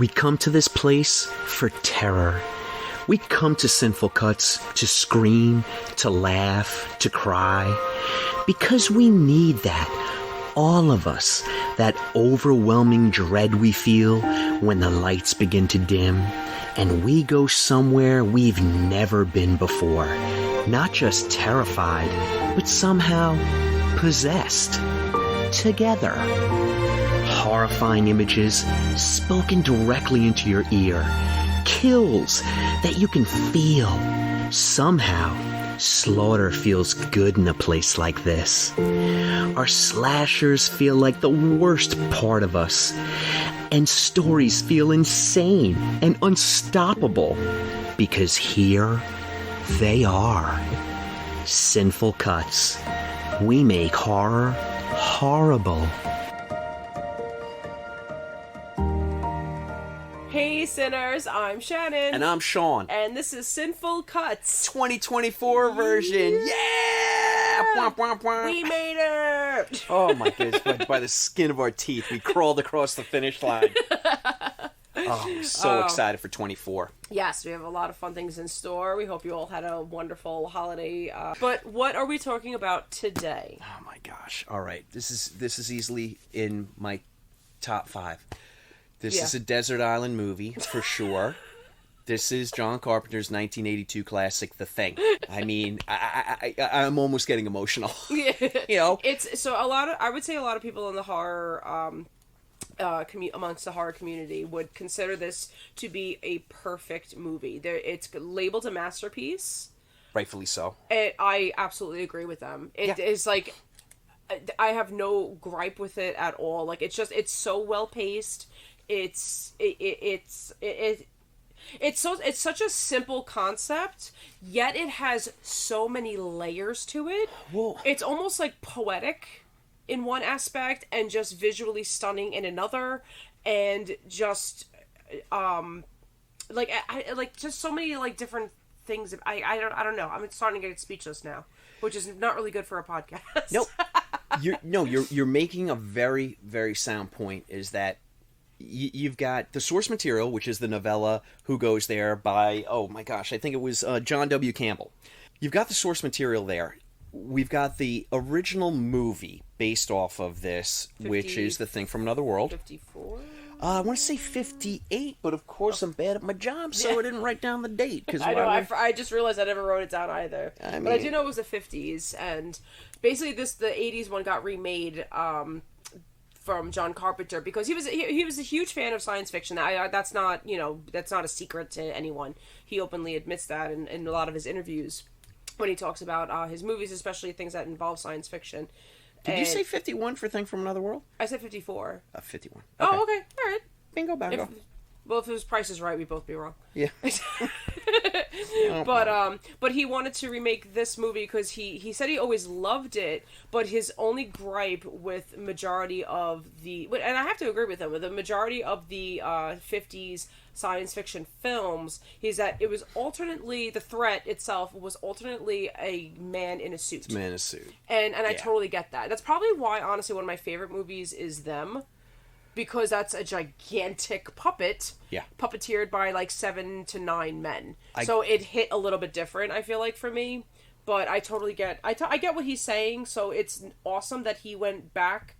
We come to this place for terror. We come to Sinful Cuts to scream, to laugh, to cry. Because we need that. All of us. That overwhelming dread we feel when the lights begin to dim and we go somewhere we've never been before. Not just terrified, but somehow possessed. Together. Horrifying images spoken directly into your ear. Kills that you can feel. Somehow, slaughter feels good in a place like this. Our slashers feel like the worst part of us. And stories feel insane and unstoppable. Because here, they are. Sinful Cuts. We make horror horrible. Hey sinners, I'm Shannon. And I'm Sean. And this is Sinful Cuts. 2024 version. Yeah! Womp, womp, womp. We made it! Oh my goodness, by the skin of our teeth, we crawled across the finish line. Oh, I'm so excited for 24. Yes, we have a lot of fun things in store. We hope you all had a wonderful holiday. But what are we talking about today? Oh my gosh. All right. This is easily in my top 5. This is a desert island movie, for sure. This is John Carpenter's 1982 classic, The Thing. I mean, I'm almost getting emotional. You know? It's so I would say a lot of people in the horror amongst the horror community would consider this to be a perfect movie. It's labeled a masterpiece. Rightfully so. I absolutely agree with them. It is like, I have no gripe with it at all. Like, it's so well paced. It's such a simple concept, yet it has so many layers to it. Whoa. It's almost like poetic in one aspect and just visually stunning in another, and just just so many like different things. I don't know. I'm starting to get speechless now, which is not really good for a podcast. You're making a very, very sound point. Is that you've got the source material, which is the novella Who Goes There by, oh my gosh, I think it was John W. Campbell. You've got the source material there. We've got the original movie based off of this, which is The Thing from Another World. 54? I want to say 58, but of course I'm bad at my job, so I didn't write down the date. I know, I just realized I never wrote it down either. But I do know it was the 50s, and basically the 80s one got remade from John Carpenter because he was a huge fan of science fiction. That's not a secret to anyone. He openly admits that in a lot of his interviews when he talks about his movies, especially things that involve science fiction. Did you say 51 for Thing from Another World? I said 54. 51. Okay. Oh, okay. All right. Bingo, bango. If his price is right, we'd both be wrong. Yeah. But he wanted to remake this movie because he said he always loved it, but his only gripe with majority of and I have to agree with him, with the majority of the 50s science fiction films, is that it was alternately, the threat itself was alternately a man in a suit. Man in a suit. And I totally get that. That's probably why, honestly, one of my favorite movies is Them. Because that's a gigantic puppet, puppeteered by like 7 to 9 men. So it hit a little bit different, I feel like, for me. But I totally get, I get what he's saying. So it's awesome that he went back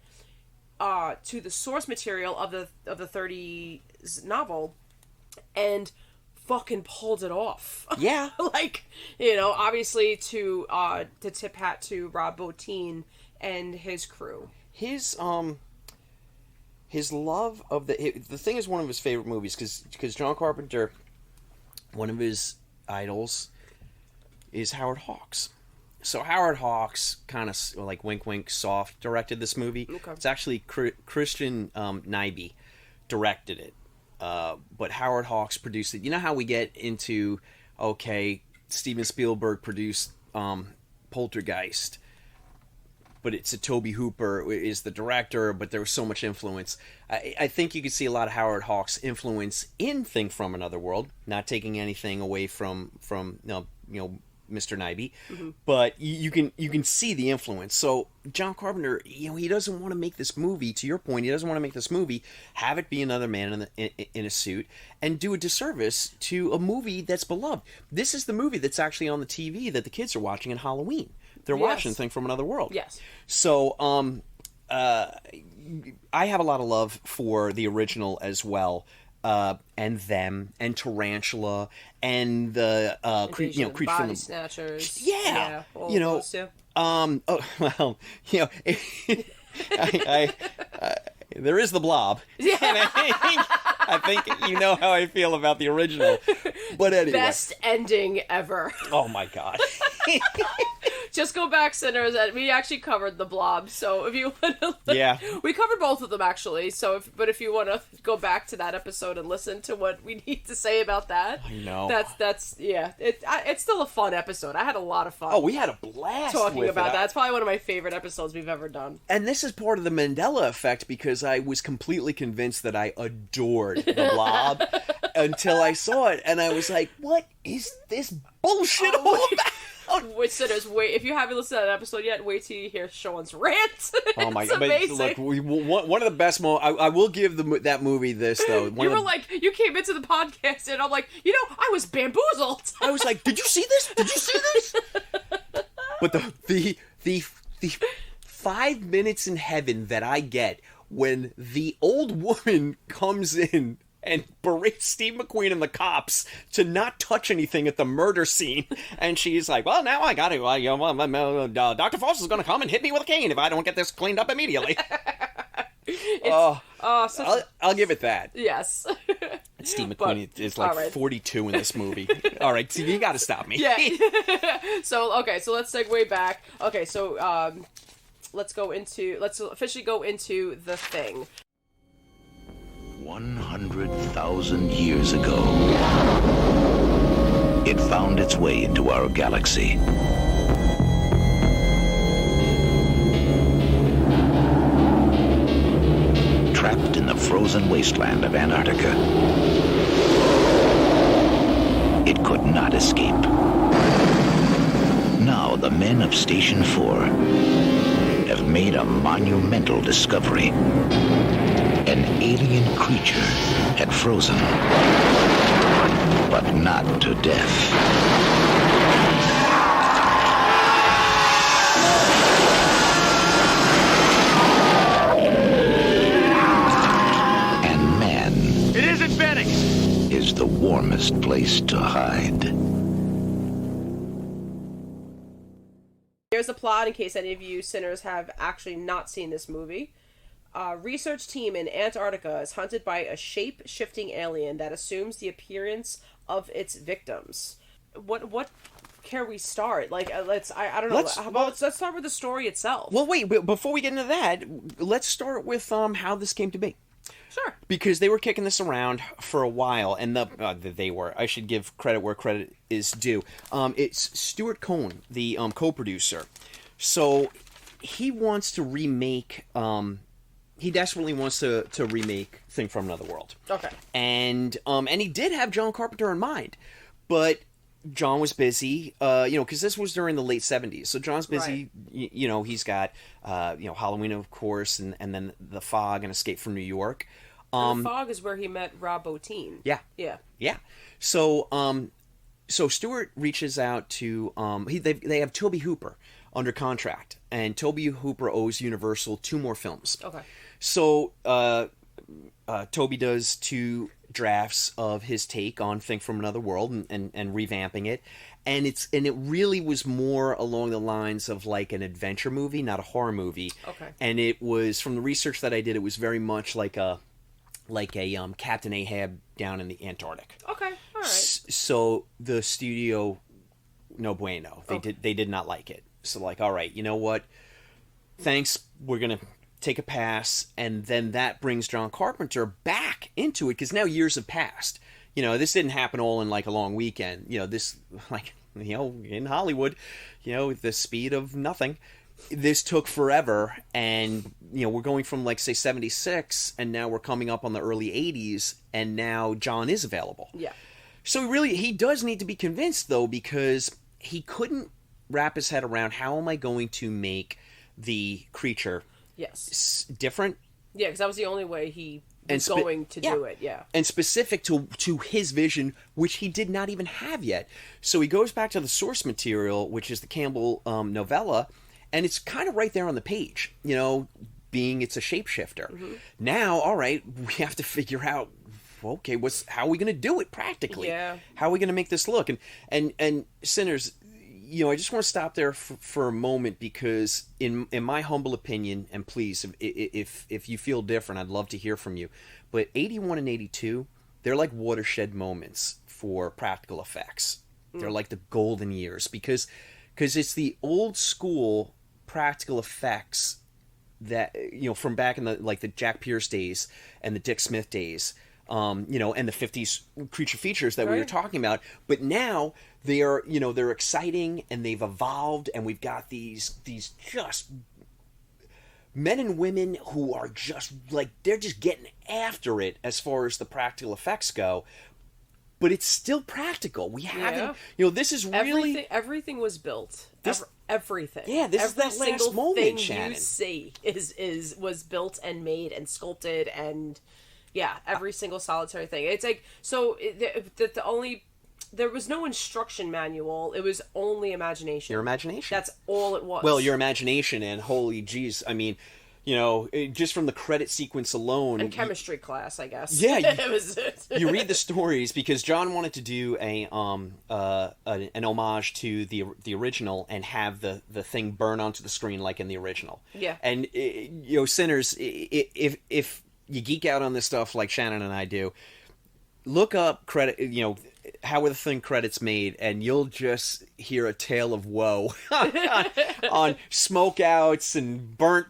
to the source material of the 30s novel and fucking pulled it off. Yeah, like, obviously to tip hat to Rob Bottin and his crew. His love of The Thing is one of his favorite movies because John Carpenter, one of his idols is Howard Hawks. So Howard Hawks kind of like wink wink soft directed this movie. Okay. It's actually Christian Nyby directed it, but Howard Hawks produced it. You know how we get into Steven Spielberg produced Poltergeist, but it's a Tobe Hooper is the director, but there was so much influence. I think you could see a lot of Howard Hawks' influence in Thing from Another World, not taking anything away from Mr. Nyby, but you can see the influence. So John Carpenter, he doesn't want to make this movie. To your point, he doesn't want to make this movie, have it be another man in a suit, and do a disservice to a movie that's beloved. This is the movie that's actually on the TV that the kids are watching in Halloween. They're watching Thing from Another World. Yes. So I have a lot of love for the original as well. And Them, and Tarantula, and the Creature from the Snatchers. Yeah, there is the Blob. Yeah. And I think you know how I feel about the original. But anyway, best ending ever. Oh my god. Just go back, sinners. We actually covered the Blob, so if you want to, we covered both of them actually. So, if you want to go back to that episode and listen to what we need to say about that, I know that's it's still a fun episode. I had a lot of fun. Oh, we had a blast talking about that. It's probably one of my favorite episodes we've ever done. And this is part of the Mandela effect because I was completely convinced that I adored the Blob until I saw it, and I was like, "What is this bullshit all about?" Wait, sinners, wait! If you haven't listened to that episode yet, wait till you hear Sean's rant. Oh my god! But look, one of the best moments. I will give that movie this though. You came into the podcast and I'm like, I was bamboozled. I was like, did you see this? Did you see this? But the 5 minutes in heaven that I get when the old woman comes in and berates Steve McQueen and the cops to not touch anything at the murder scene. And she's like, well, now I got to, Dr. Foster's going to come and hit me with a cane if I don't get this cleaned up immediately. I'll give it that. Yes. Steve McQueen is like 42 in this movie. All right, so you got to stop me. Yeah. So let's segue back. Okay, so let's officially go into The Thing. 100,000 years ago, it found its way into our galaxy. Trapped in the frozen wasteland of Antarctica, it could not escape. Now the men of Station 4 have made a monumental discovery. An alien creature had frozen, but not to death. And man, it isn't Benny, is the warmest place to hide. Here's the plot in case any of you sinners have actually not seen this movie. A research team in Antarctica is hunted by a shape-shifting alien that assumes the appearance of its victims. What can we start? Like, I don't know. Let's start with the story itself. Well, wait, before we get into that, let's start with how this came to be. Sure. Because they were kicking this around for a while, and I should give credit where credit is due. It's Stuart Cohen, the co-producer. So he wants to remake. He desperately wants to remake Thing from Another World. Okay. And he did have John Carpenter in mind, but John was busy, because this was during the late 70s. So John's busy, right. He's got, Halloween, of course, and then The Fog and Escape from New York. The Fog is where he met Rob Bottin. Yeah. Yeah. Yeah. So Stuart reaches out to, they have Tobe Hooper under contract, and Tobe Hooper owes Universal 2 more films. Okay. So Toby does 2 drafts of his take on Thing from Another World and revamping it, and it really was more along the lines of like an adventure movie, not a horror movie. Okay. And it was, from the research that I did, it was very much like a Captain Ahab down in the Antarctic. Okay. All right. So the studio, no bueno. They did not like it. So like, all right, you know what? Thanks. We're gonna take a pass, and then that brings John Carpenter back into it because now years have passed. This didn't happen all in like a long weekend. This in Hollywood, the speed of nothing. This took forever, and we're going from like say 76, and now we're coming up on the early 80s, and now John is available. Yeah. So really, he does need to be convinced though, because he couldn't wrap his head around, how am I going to make the creature different? Yeah, because that was the only way he was going to do it, And specific to his vision, which he did not even have yet. So he goes back to the source material, which is the Campbell novella, and it's kind of right there on the page, you know, being it's a shapeshifter. Mm-hmm. Now, all right, we have to figure out, okay, how are we going to do it practically? Yeah. How are we going to make this look? And Sinners, you know, I just want to stop there for a moment, because in my humble opinion, and please, if you feel different, I'd love to hear from you. But 81 and 82, they're like watershed moments for practical effects. They're like the golden years, because it's the old school practical effects that, you know, from back in the Jack Pierce days and the Dick Smith days. You know, and the 50s creature features that we were talking about. But now they're exciting, and they've evolved, and we've got these just men and women who are just like, they're just getting after it as far as the practical effects go. But it's still practical. We haven't, you know, this is really... Everything was built. Everything. Yeah, this is that last moment, thing Shannon. You see was built and made and sculpted and... Yeah, every single solitary thing. It's like, so there was no instruction manual. It was only imagination. Your imagination. That's all it was. Well, your imagination, and holy jeez, I mean, you know, just from the credit sequence alone. And chemistry class, I guess. Yeah. You read the stories, because John wanted to do an homage to the original and have the thing burn onto the screen like in the original. Yeah. And, you know, Sinners, if you geek out on this stuff like Shannon and I do, look up credit, you know, how were the thing credits made, and you'll just hear a tale of woe on smoke outs and burnt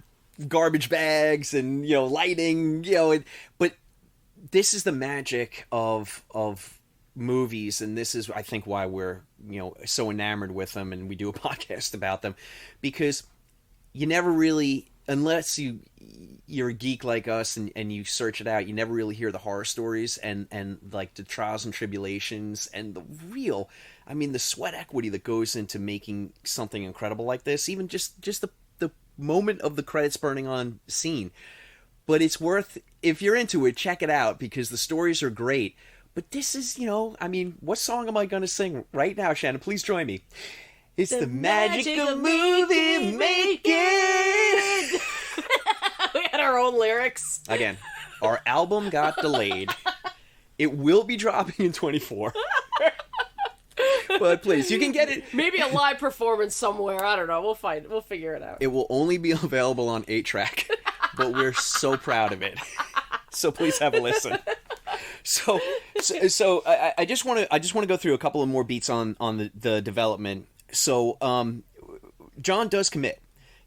garbage bags and, you know, lighting, you know, but this is the magic of movies, and this is, I think, why we're, you know, so enamored with them, and we do a podcast about them, because you never really, unless you're a geek like us and you search it out, you never really hear the horror stories and like the trials and tribulations and the real, I mean, the sweat equity that goes into making something incredible like this, even just the moment of the credits burning on scene. But it's worth, if you're into it, check it out, because the stories are great. But this is, you know, I mean, what song am I going to sing right now, Shannon? Please join me. It's the magic of movie making. We had our own lyrics. Again, our album got delayed. It will be dropping in 24. But please, you can get it. Maybe a live performance somewhere. I don't know. We'll figure it out. It will only be available on 8-track, but we're so proud of it. So please have a listen. So I just want to go through a couple of more beats on the development. So John does commit,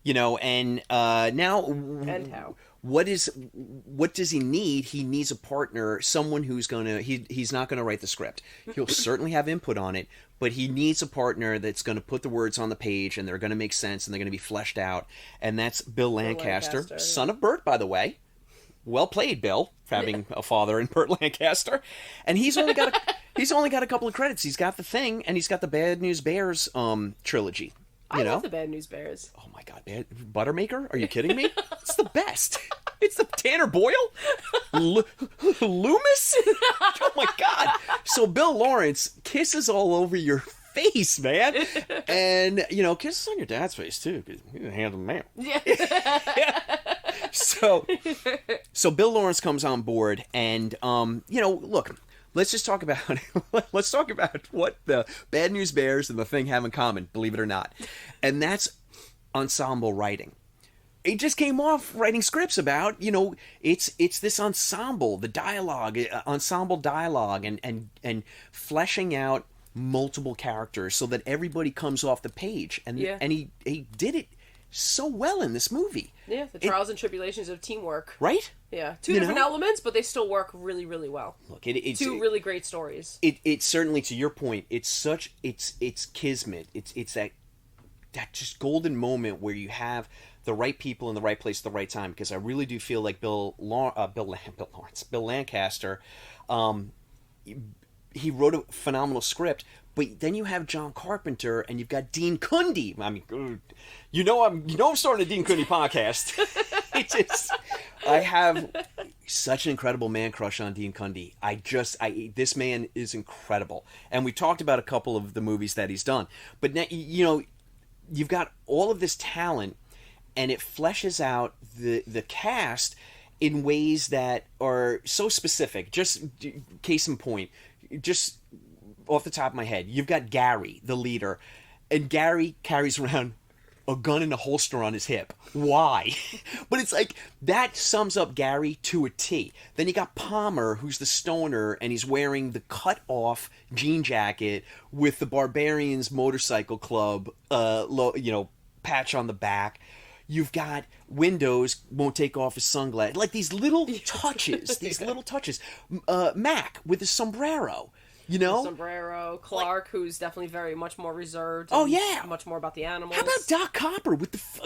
you know, and now and how. What does he need? He needs a partner, someone who's gonna. He's not gonna write the script. He'll certainly have input on it, but he needs a partner that's gonna put the words on the page, and they're gonna make sense, and they're gonna be fleshed out. And that's Bill Lancaster, son of Burt, by the way. Well played, Bill, for having a father in Burt Lancaster. And he's only got a couple of credits. He's got The Thing, and he's got the Bad News Bears trilogy. I love the Bad News Bears. Oh my God, Buttermaker? Are you kidding me? It's the best. It's the Tanner Boyle, Loomis. Oh my God! So Bill Lawrence kisses all over your face, man, and you know, kisses on your dad's face too, because he's a handsome man. Yeah. So Bill Lawrence comes on board, and you know, look. Let's just talk about what the Bad News Bears and The Thing have in common, believe it or not. And that's ensemble writing. It just came off writing scripts about, you know, it's this ensemble, the dialogue, ensemble dialogue, and fleshing out multiple characters so that everybody comes off the page. And he did it so well in this movie. Yeah, the trials and tribulations of teamwork. Right? Yeah, two different elements, but they still work really, really well. Look, it's two really great stories. It's certainly, to your point, it's kismet. It's that just golden moment where you have the right people in the right place at the right time. Because I really do feel like Bill Lancaster, he wrote a phenomenal script. But then you have John Carpenter, and you've got Dean Cundey. I mean, I'm starting a Dean Cundey podcast. I have such an incredible man crush on Dean Cundey. This man is incredible, and we talked about a couple of the movies that he's done. But now, you've got all of this talent, and it fleshes out the cast in ways that are so specific. Just case in point, just off the top of my head, you've got Gary, the leader, and Gary carries around a gun in a holster on his hip. Why? But it's like, that sums up Gary to a T. Then you got Palmer, who's the stoner, and he's wearing the cut-off jean jacket with the Barbarians Motorcycle Club, patch on the back. You've got Windows won't take off his sunglasses. Like these little touches, Mac with his sombrero. Sombrero, Clark, who's definitely very much more reserved. Oh, yeah. Much more about the animals. How about Doc Hopper with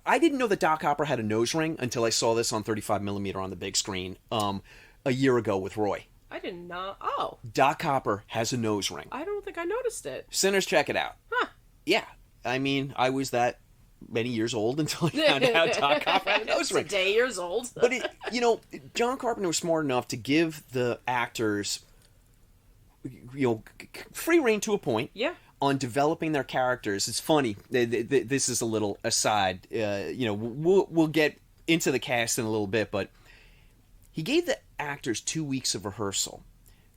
I didn't know that Doc Hopper had a nose ring until I saw this on 35mm on the big screen a year ago with Roy. I did not. Oh. Doc Hopper has a nose ring. I don't think I noticed it. Sinners, check it out. Huh. Yeah. I mean, I was that many years old until I found out Doc Hopper had a nose ring. Today years old. But, John Carpenter was smart enough to give the actors free reign to a point. Yeah. On developing their characters. It's funny. This is a little aside. We'll get into the cast in a little bit, but he gave the actors 2 weeks of rehearsal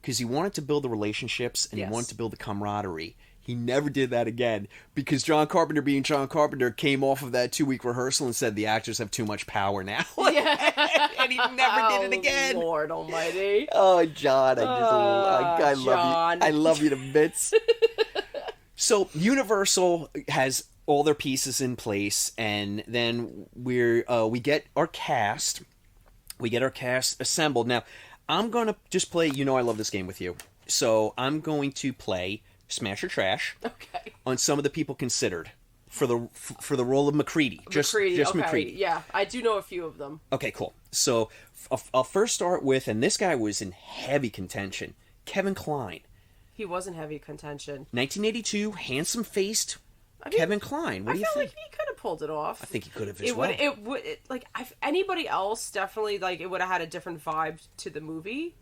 because he wanted to build the relationships and he wanted to build the camaraderie. He never did that again because John Carpenter, being John Carpenter, came off of that 2-week rehearsal and said the actors have too much power now. And he never did it again. Lord Almighty. Oh, John, I love you. I love you to bits. So Universal has all their pieces in place, and then we get our cast. We get our cast assembled. Now, I'm gonna just play. I love this game with you, so I'm going to play Smash or Trash. Okay. On some of the people considered for the role of MacReady. Just MacReady. Yeah, I do know a few of them. Okay, cool. So I'll first start with, and this guy was in heavy contention, Kevin Kline. He was in heavy contention. 1982, handsome-faced Kevin Kline. What do you think? I feel like he could have pulled it off. I think he could have as well. If anybody else, definitely, it would have had a different vibe to the movie.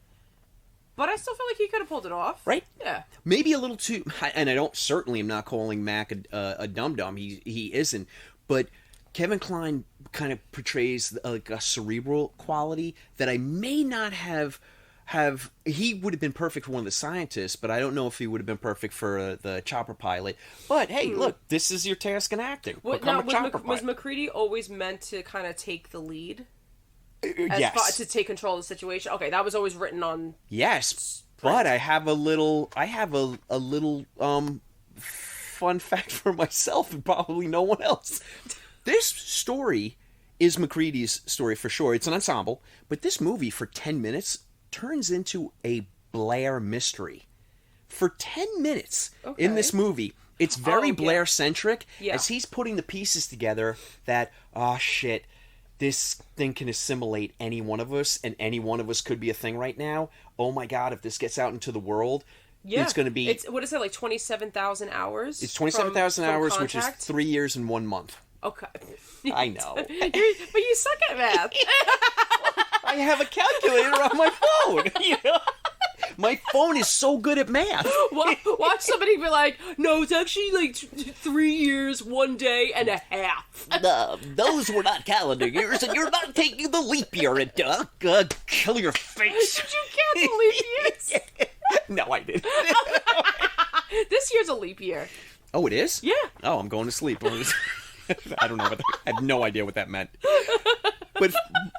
But I still feel like he could have pulled it off. Right? Yeah. Maybe a little too... And I'm not calling Mac a dum-dum. He isn't. But Kevin Kline kind of portrays a cerebral quality that I may not have... He would have been perfect for one of the scientists, but I don't know if he would have been perfect for the chopper pilot. But, hey, look, this is your task in acting. Was MacReady always meant to kind of take the lead? Yes. To take control of the situation. Okay, that was always written on. Yes, but I have a little fun fact for myself and probably no one else. This story is MacReady's story for sure. It's an ensemble, but this movie for 10 minutes turns into a Blair mystery. For 10 minutes in this movie, it's very Blair-centric as he's putting the pieces together that, shit, this thing can assimilate any one of us, and any one of us could be a thing right now. Oh my God, if this gets out into the world, it's going to be... What is it, like 27,000 hours? It's 27,000 hours, which is 3 years and 1 month. Okay. I know. But you suck at math. I have a calculator on my phone. My phone is so good at math. Watch somebody be like, no, it's actually like 3 years, 1 day and a half. Those were not calendar years, and you're not taking the leap year into kill your face. Did you count the leap years? No, I didn't. This year's a leap year. Oh, it is? Yeah. Oh, I'm going to sleep. I don't know. I have no idea what that meant.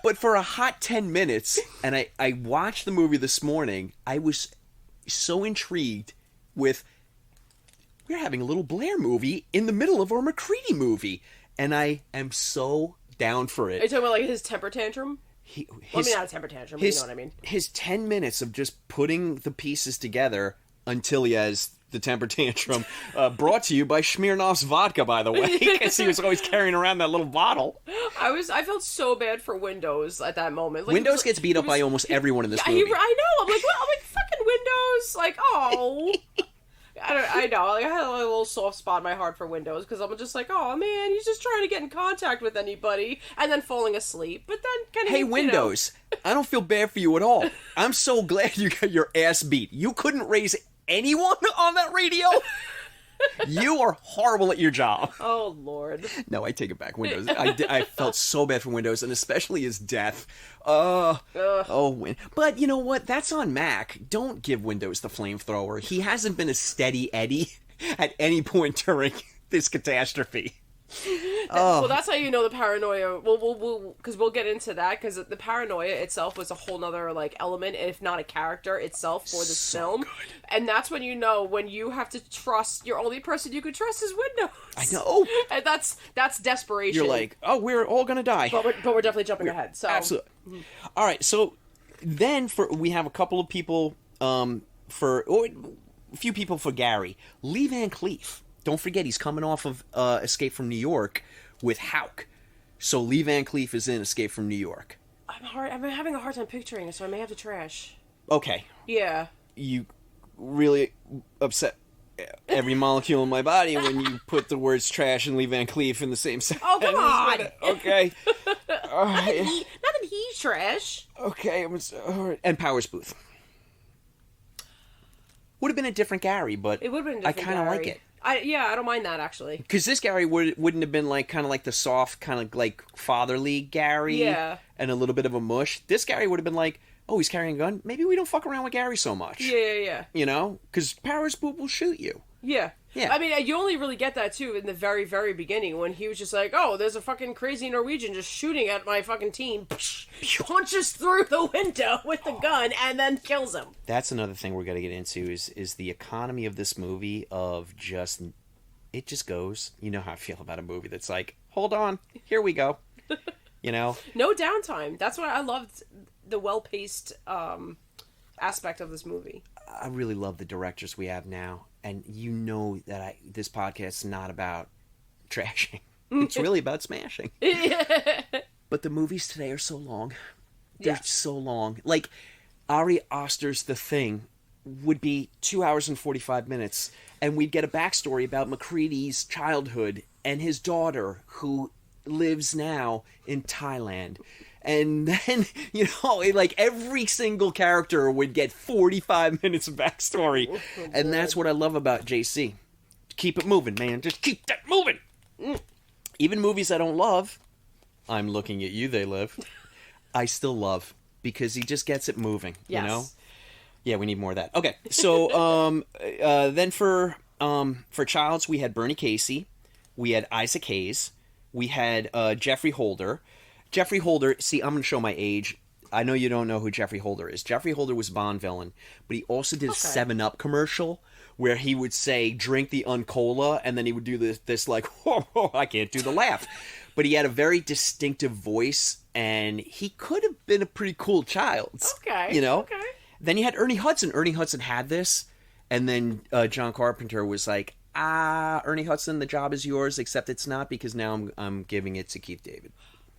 But for a hot 10 minutes, and I watched the movie this morning, I was so intrigued with, we're having a little Blair movie in the middle of our MacReady movie, and I am so down for it. Are you talking about like his temper tantrum? Not a temper tantrum, but you know what I mean. His 10 minutes of just putting the pieces together until he has the temper tantrum, brought to you by Smirnoff's vodka, by the way, because he was always carrying around that little bottle. I felt so bad for Windows at that moment. Windows gets beat up by almost everyone in this movie. I know. I'm like, fucking Windows. Windows? Like, oh. I know. Like, I had a little soft spot in my heart for Windows because I'm just like, oh man, he's just trying to get in contact with anybody and then falling asleep. But then kind of. Hey, Windows, I don't feel bad for you at all. I'm so glad you got your ass beat. You couldn't raise anyone on that radio. You are horrible at your job. Oh, Lord. No, I take it back. Windows. I felt so bad for Windows, and especially his death. But you know what? That's on Mac. Don't give Windows the flamethrower. He hasn't been a steady Eddie at any point during this catastrophe. Well, that's how you know the paranoia. Because we'll get into that. Because the paranoia itself was a whole nother like element, if not a character itself for this film. Good. And that's when you know when you have to trust your only person you could trust is Windows. I know. And that's desperation. You're like, oh, we're all gonna die. But we're definitely jumping ahead. So absolutely. Mm-hmm. All right. So then we have a couple of people a few people for Gary. Lee Van Cleef. Don't forget, he's coming off of Escape from New York with Houck. So Lee Van Cleef is in Escape from New York. I'm having a hard time picturing it, so I may have to trash. Okay. Yeah. You really upset every molecule in my body when you put the words trash and Lee Van Cleef in the same sentence. Oh, come on! Okay. All right. Not that he's trash. Okay. And Powers Booth. Would have been a different Gary, but it would have been a different I kind of like it. I don't mind that, actually. Because this Gary wouldn't have been kind of like the soft, kind of like fatherly Gary. Yeah. And a little bit of a mush. This Gary would have been like, oh, he's carrying a gun? Maybe we don't fuck around with Gary so much. Yeah. You know? Because Powers Boot will shoot you. Yeah. Yeah. I mean, you only really get that, too, in the very, very beginning, when he was just like, oh, there's a fucking crazy Norwegian just shooting at my fucking team. Punches through the window with the gun and then kills him. That's another thing we're going to get into is the economy of this movie of just... It just goes. You know how I feel about a movie that's like, hold on, here we go. You know? No downtime. That's why I loved the well-paced aspect of this movie. I really love the directors we have now. And you know that this podcast is not about trashing. It's really about smashing. But the movies today are so long. They're so long. Like, Ari Aster's The Thing would be 2 hours and 45 minutes. And we'd get a backstory about McCready's childhood and his daughter who lives now in Thailand. And then, you know, like every single character would get 45 minutes of backstory. And that's what I love about JC. Keep it moving, man. Just keep that moving. Even movies I don't love, I'm looking at you, they live, I still love. Because he just gets it moving, you know? Yeah, we need more of that. Okay, so then for Childs, we had Bernie Casey. We had Isaac Hayes. We had Jeffrey Holder. Jeffrey Holder, see, I'm going to show my age. I know you don't know who Jeffrey Holder is. Jeffrey Holder was Bond villain, but he also did a 7-Up commercial where he would say, drink the Uncola, and then he would do this like, whoa, I can't do the laugh. But he had a very distinctive voice, and he could have been a pretty cool Childs. Okay. You know? Okay. Then you had Ernie Hudson. Ernie Hudson had this, and then John Carpenter was like, Ernie Hudson, the job is yours, except it's not because now I'm giving it to Keith David.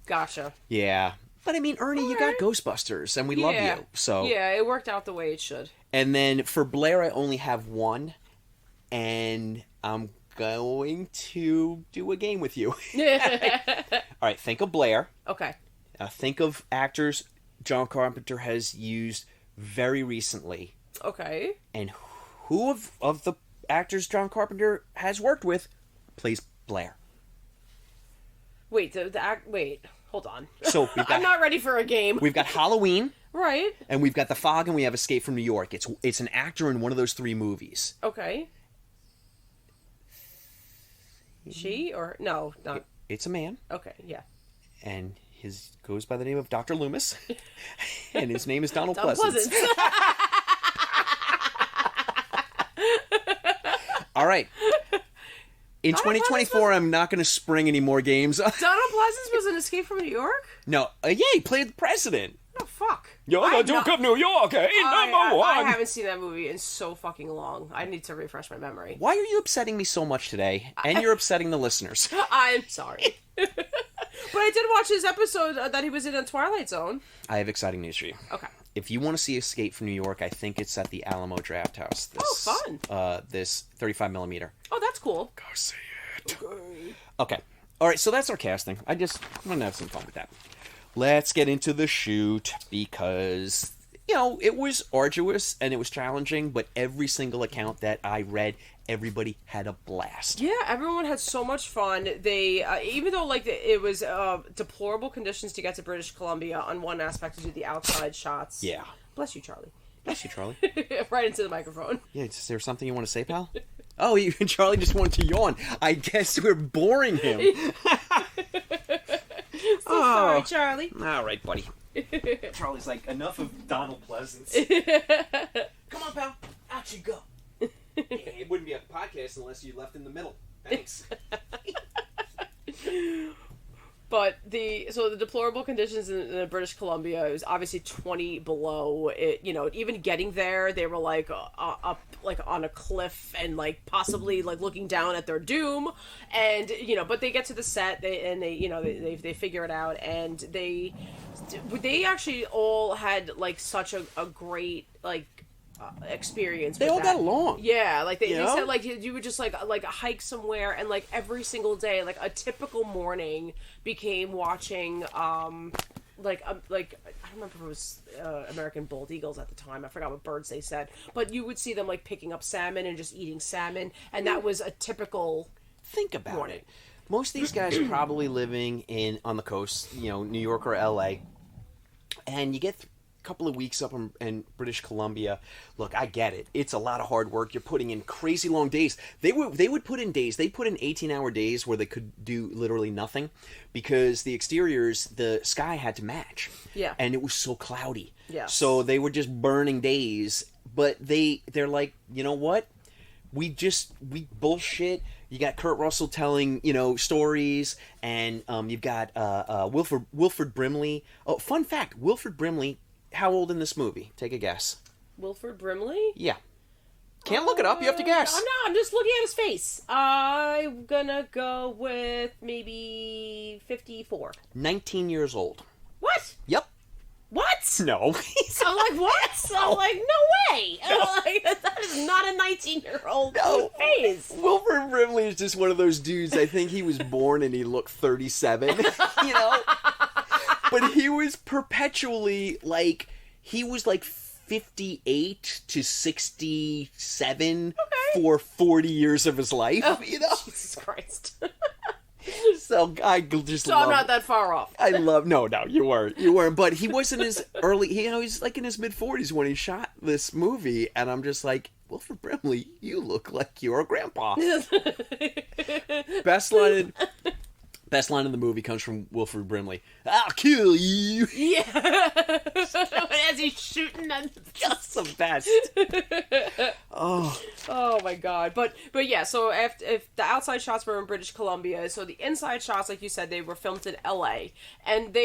Gotcha. Yeah. But I mean, Ernie, you got Ghostbusters, and we love you. So yeah, it worked out the way it should. And then for Blair, I only have one, and I'm going to do a game with you. All right, think of Blair. Okay. Think of actors John Carpenter has used very recently. Okay. And who of the actors John Carpenter has worked with plays Blair? Wait, wait, hold on. So I'm not ready for a game. We've got Halloween. Right. And we've got The Fog, and we have Escape from New York. It's an actor in one of those 3 movies. Okay. She or no, not. It's a man. Okay, yeah. And his goes by the name of Dr. Loomis, and his name is Donald Donald Pleasance. All right. In 2024, I'm not going to spring any more games. Donald Pleasance was in Escape from New York? No. Yeah, he played the president. Oh, fuck. You're the Duke of New York, number one. I haven't seen that movie in so fucking long. I need to refresh my memory. Why are you upsetting me so much today? And you're upsetting the listeners. I'm sorry. But I did watch his episode that he was in Twilight Zone. I have exciting news for you. Okay. if you want to see Escape from New York, I think it's at the Alamo Drafthouse. Fun. This 35 millimeter. Oh, that's cool. Go see it. Okay. All right, so that's our casting. I just want to have some fun with that. Let's get into the shoot because, it was arduous and it was challenging, but every single account that I read, everybody had a blast. Yeah, everyone had so much fun. They, even though it was deplorable conditions to get to British Columbia on one aspect to do the outside shots. Yeah. Bless you, Charlie. Bless you, Charlie. Right into the microphone. Yeah, is there something you want to say, pal? Oh, Charlie just wanted to yawn. I guess we're boring him. Sorry, Charlie. All right, buddy. Charlie's like, enough of Donald Pleasance. Come on, pal. Out you go. It wouldn't be a podcast unless you left in the middle. Thanks. But the deplorable conditions in British Columbia, it was obviously 20 below. It, even getting there, they were up on a cliff and possibly looking down at their doom. And but they get to the set, they figure it out, and they actually all had such a great experience. They all got along. Yeah, they said you would just hike somewhere, and every single day, a typical morning became watching I don't remember if it was American bald eagles at the time. I forgot what birds they said, but you would see them picking up salmon and just eating salmon, and that was a typical. Think about it. Most of these guys are probably living on the coast, New York or LA, and you get couple of weeks up in British Columbia. Look, I get it. It's a lot of hard work. You're putting in crazy long days. They would put in days. They put in 18-hour days where they could do literally nothing because the exteriors, the sky had to match. Yeah. And it was so cloudy. Yeah. So they were just burning days. But they're like, you know what? We bullshit. You got Kurt Russell telling, stories, and you've got Wilford Brimley. Oh, fun fact, Wilford Brimley. How old in this movie? Take a guess. Wilford Brimley? Yeah. Can't look it up. You have to guess. I'm just looking at his face. I'm gonna go with maybe 54. 19 years old. What? Yep. What? No. I'm like, what? I'm like, no way. No. That is not a 19-year-old face. Wilford Brimley is just one of those dudes. I think he was born and he looked 37. But he was perpetually he was 58 to 67 for 40 years of his life, Jesus Christ. So I just I'm not that far off. No, you weren't. But he wasn't as early. He was in his mid-40s when he shot this movie, and I'm just like, Wilford Brimley, you look like your grandpa. Best line in the movie comes from Wilford Brimley. I'll kill you. Yeah. As he's shooting them. Just the best. Oh my god. But yeah, so if the outside shots were in British Columbia, so the inside shots, like you said, they were filmed in LA. And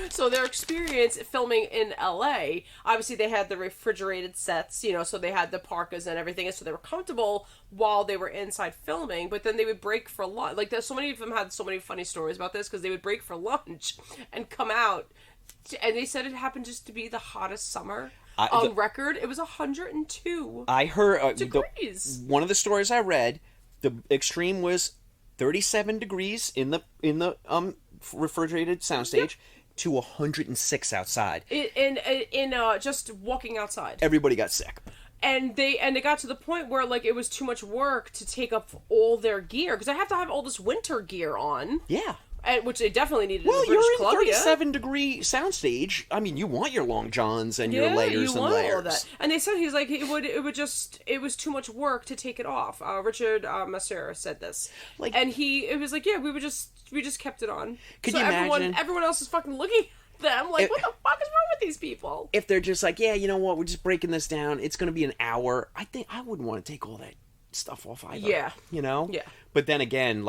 so their experience filming in LA, obviously they had the refrigerated sets, so they had the parkas and everything, and so they were comfortable while they were inside filming, but then they would break for lunch. There's so many of them had so many funny stories about this, because they would break for lunch and come out, and they said it happened just to be the hottest summer on record. It was 102 I heard degrees. One of the stories I read, the extreme was 37 degrees in the refrigerated soundstage to 106 outside. In just walking outside. Everybody got sick. And they got to the point where it was too much work to take up all their gear, because I have to have all this winter gear on. Yeah. Which they definitely needed in British you're Columbia. in 37-degree soundstage. I mean, you want your long johns and your layers and layers. All that. And they said it was too much work to take it off. Richard Masur said this, and it was we just kept it on. Could you imagine? Everyone else is fucking looking at them what the fuck is wrong with these people? If they're just you know what, we're just breaking this down. It's going to be an hour. I think I wouldn't want to take all that stuff off either. Yeah. Yeah. But then again,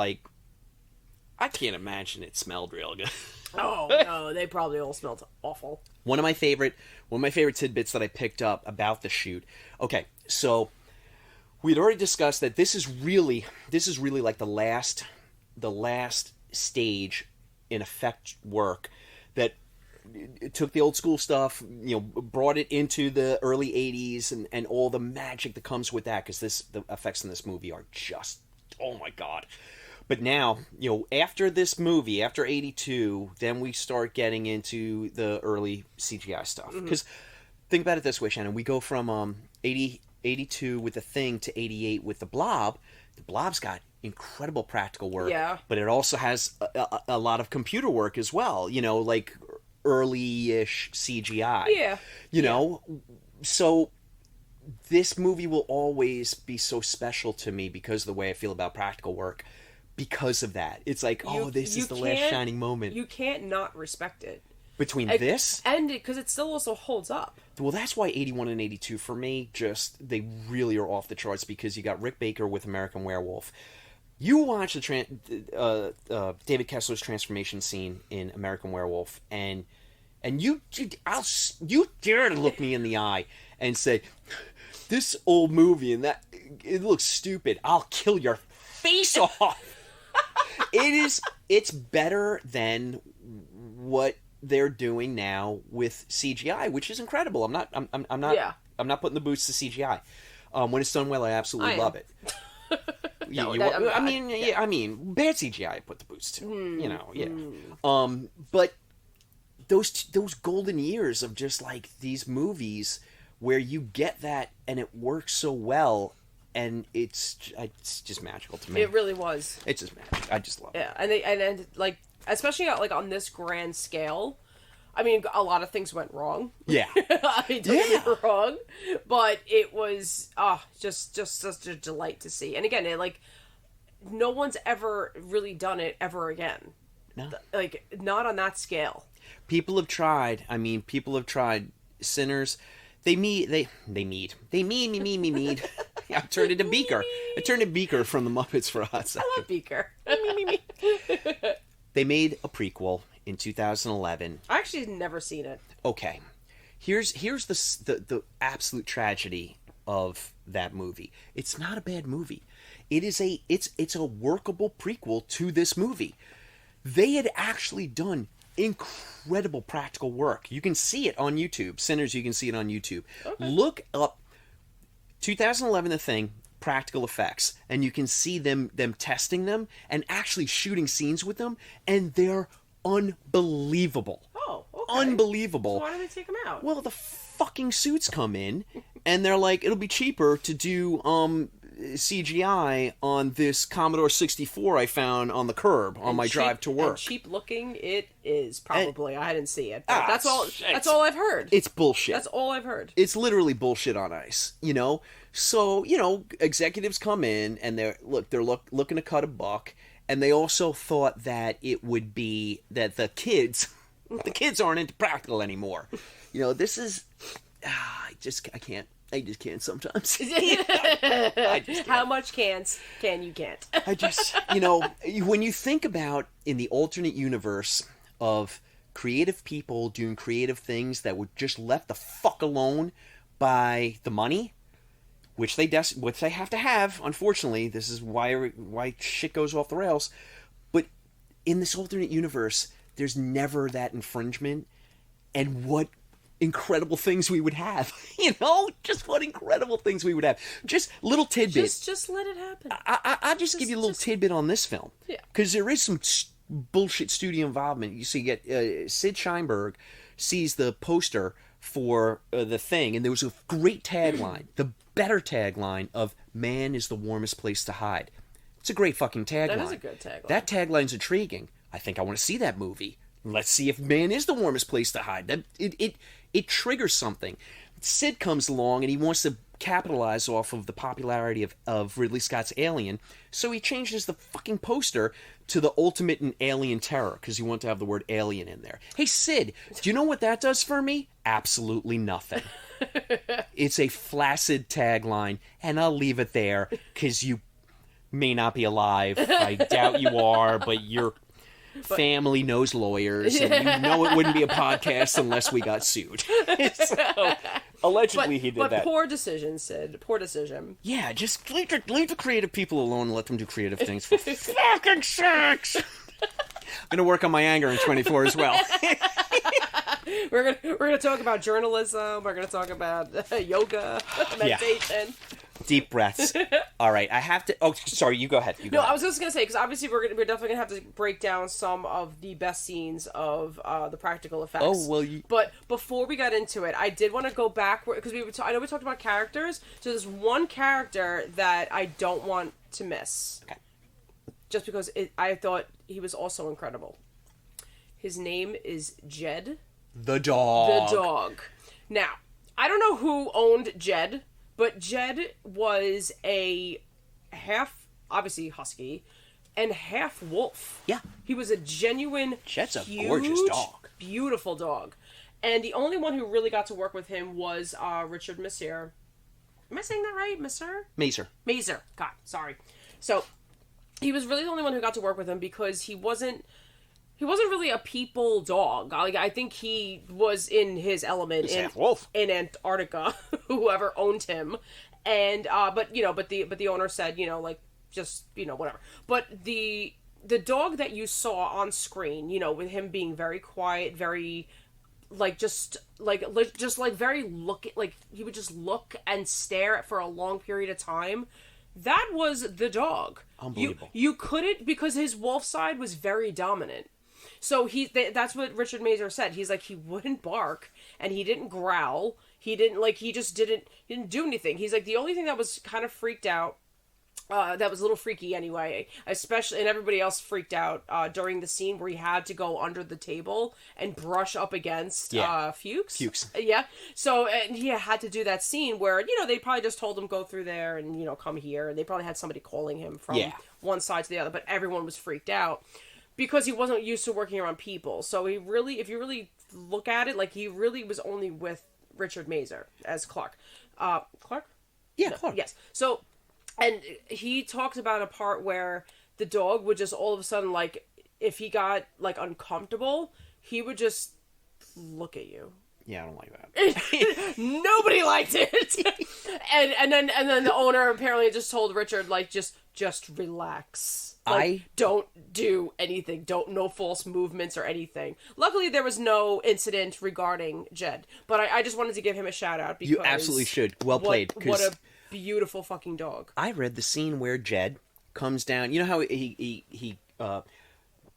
I can't imagine it smelled real good. Oh no, they probably all smelled awful. One of my favorite tidbits that I picked up about the shoot. Okay, so we'd already discussed that this is really like the last stage in effect work that took the old school stuff, brought it into the early 80s and all the magic that comes with that, because the effects in this movie are just, oh my God. But now, after this movie, after 82, then we start getting into the early CGI stuff. Because think about it this way, Shannon. We go from 82 with The Thing to 88 with The Blob. The Blob's got incredible practical work. Yeah. But it also has a lot of computer work as well. Like early-ish CGI. Yeah. So this movie will always be so special to me because of the way I feel about practical work. Because of that. It's like, this is the last shining moment. You can't not respect it. Between this? And because it still also holds up. Well, that's why 81 and 82 for me, they really are off the charts, because you got Rick Baker with American Werewolf. You watch the David Kessler's transformation scene in American Werewolf, and you dare to look me in the eye and say, this old movie and that, it looks stupid. I'll kill your face off. It's better than what they're doing now with CGI, which is incredible. I'm not putting the boots to CGI. When it's done well, I absolutely love it. I mean, bad CGI, I put the boots to. But those golden years of just like these movies where you get that and it works so well. And it's just magical to me. It really was. It's just magic. I just love it. Yeah, and like, especially like on this grand scale, I mean, a lot of things went wrong. Yeah. Don't get me wrong, but it was just such a delight to see. And again, no one's ever really done it ever again. No. Like, not on that scale. People have tried. I mean, Sinners. They mead. I turned into Beaker. I turned into Beaker from the Muppets for a hot second. I love Beaker. They made a prequel in 2011. I actually had never seen it. Okay. Here's the absolute tragedy of that movie. It's not a bad movie. It's a workable prequel to this movie. They had actually done incredible practical work. You can see it on YouTube. Sinners, you can see it on YouTube. Okay. Look up 2011 The Thing, practical effects, and you can see them testing them and actually shooting scenes with them, and they're unbelievable. Oh, okay. Unbelievable. So why do they take them out? Well, the fucking suits come in, and they're like, it'll be cheaper to do CGI on this Commodore 64 I found on the curb on my drive to work. And cheap looking it is, probably. I didn't see it. But that's all I've heard. It's bullshit. That's all I've heard. It's literally bullshit on ice, So, executives come in and they're looking to cut a buck, and they also thought that it would be that the kids aren't into practical anymore. This is I just can't sometimes. I just can't. How much can you can't? I just, when you think about in the alternate universe of creative people doing creative things that were just left the fuck alone by the money, which they have to have, unfortunately, this is why shit goes off the rails. But in this alternate universe, there's never that infringement, and what incredible things we would have, just what incredible things we would have. Just little tidbits. Just let it happen. I'll just give you a little tidbit on this film. Yeah. Because there is some bullshit studio involvement. You see, Sid Sheinberg sees the poster for The Thing, and there was a great tagline, the better tagline of "Man is the warmest place to hide." It's a great fucking tagline. That is a good tagline. That tagline's intriguing. I think I want to see that movie. Let's see if man is the warmest place to hide. That it triggers something. Sid comes along and he wants to capitalize off of the popularity of Ridley Scott's Alien, so he changes the fucking poster to the ultimate in alien terror because he wanted to have the word alien in there. Hey Sid, do you know what that does for me? Absolutely nothing. It's a flaccid tagline, and I'll leave it there because you may not be alive. I doubt you are, but your family knows lawyers, and it wouldn't be a podcast unless we got sued. So, allegedly he did that. But poor decision, Sid. Poor decision. Yeah, just leave the creative people alone and let them do creative things, for fucking sakes. I'm going to work on my anger in 24 as well. We're gonna talk about journalism. We're gonna talk about yoga, meditation, deep breaths. All right, I have to. Oh, sorry. You go ahead. I was just gonna say because obviously we're definitely gonna have to break down some of the best scenes of the practical effects. Oh well. But before we got into it, I did want to go back because I know we talked about characters. So there's one character that I don't want to miss. Okay. Just because I thought he was also incredible. His name is Jed. The dog. The dog. Now, I don't know who owned Jed, but Jed was a half, obviously, husky, and half wolf. Yeah. He was a genuine, Jed's a huge, gorgeous dog. Beautiful dog. And the only one who really got to work with him was Richard Masur. Am I saying that right? Mazer. God, sorry. So, he was really the only one who got to work with him because he wasn't really a people dog. Like, I think he was in his element in Antarctica, whoever owned him. And but the owner said, just, whatever. But the dog that you saw on screen, with him being very quiet, very very he would just look and stare for a long period of time. That was the dog. Unbelievable. You couldn't, because his wolf side was very dominant. So that's what Richard Masur said. He's like, he wouldn't bark and he didn't growl. He didn't do anything. He's like, the only thing that was kind of freaked out, that was a little freaky anyway, especially, and everybody else freaked out during the scene where he had to go under the table and brush up against Fuchs. Yeah. So and he had to do that scene where, they probably just told him go through there and, come here. And they probably had somebody calling him from one side to the other, but everyone was freaked out. Because he wasn't used to working around people. So if you really look at it, he really was only with Richard Masur as Clark. Clark? Yeah, Clark. Yes. So, and he talked about a part where the dog would just all of a sudden, if he got, uncomfortable, he would just look at you. Yeah, I don't like that. Nobody liked it. and then the owner apparently just told Richard, just relax. Don't do anything. No false movements or anything. Luckily, there was no incident regarding Jed. But I just wanted to give him a shout out because you absolutely should. Well played. What a beautiful fucking dog. I read the scene where Jed comes down. You know how he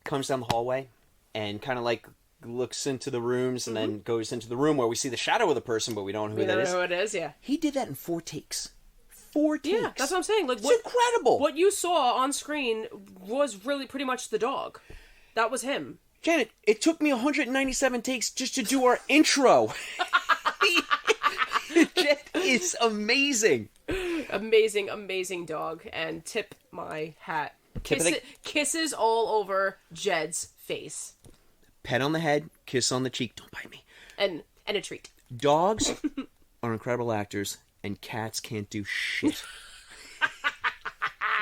comes down the hallway and kind of looks into the rooms and then goes into the room where we see the shadow of the person, but we don't know who that is. We don't know who it is. Yeah. He did that in 4 takes. 4 takes. Yeah, that's what I'm saying. It's incredible. What you saw on screen was really pretty much the dog. That was him. Janet, it took me 197 takes just to do our intro. Jed is amazing. Amazing dog. And tip my hat. Kisses all over Jed's face. Pet on the head, kiss on the cheek. Don't bite me. And a treat. Dogs are incredible actors. And cats can't do shit.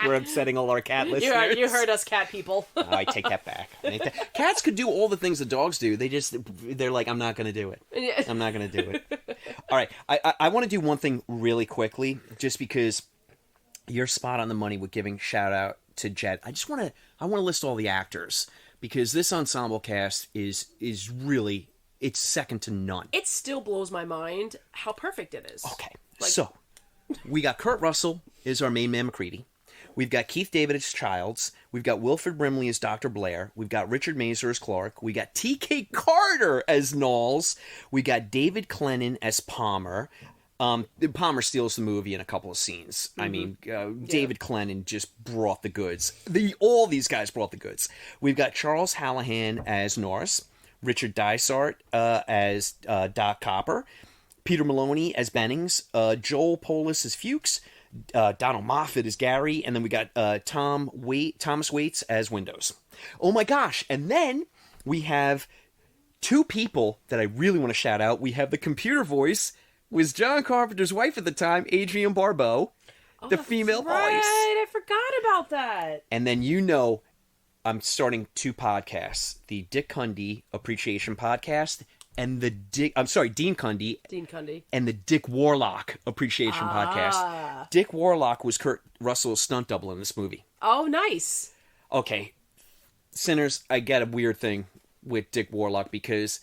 We're upsetting all our cat listeners. You heard us, cat people. Oh, I take that back. Cats could do all the things the dogs do. They're like, I'm not going to do it. I'm not going to do it. All right. I want to do one thing really quickly, just because you're spot on the money with giving shout out to Jed. I want to list all the actors, because this ensemble cast is really, it's second to none. It still blows my mind how perfect it is. Okay. So, we got Kurt Russell as our main man McCready. We've got Keith David as Childs. We've got Wilford Brimley as Dr. Blair. We've got Richard Masur as Clark. We got T.K. Carter as Knowles. We got David Clennon as Palmer. Palmer steals the movie in a couple of scenes. I mean, David Clennon just brought the goods. All these guys brought the goods. We've got Charles Hallahan as Norris. Richard Dysart as Doc Copper. Peter Maloney as Bennings, Joel Polis as Fuchs, Donald Moffat as Gary, and then we got Thomas Waits as Windows. Oh my gosh, and then we have 2 people that I really want to shout out. We have the computer voice, was John Carpenter's wife at the time, Adrienne Barbeau, the female voice. I forgot about that. And then I'm starting 2 podcasts, the Dick Cundy Appreciation Podcast, and the Dean Cundy. Dean Cundy. And the Dick Warlock Appreciation Podcast. Dick Warlock was Kurt Russell's stunt double in this movie. Oh, nice. Okay. Sinners, I get a weird thing with Dick Warlock because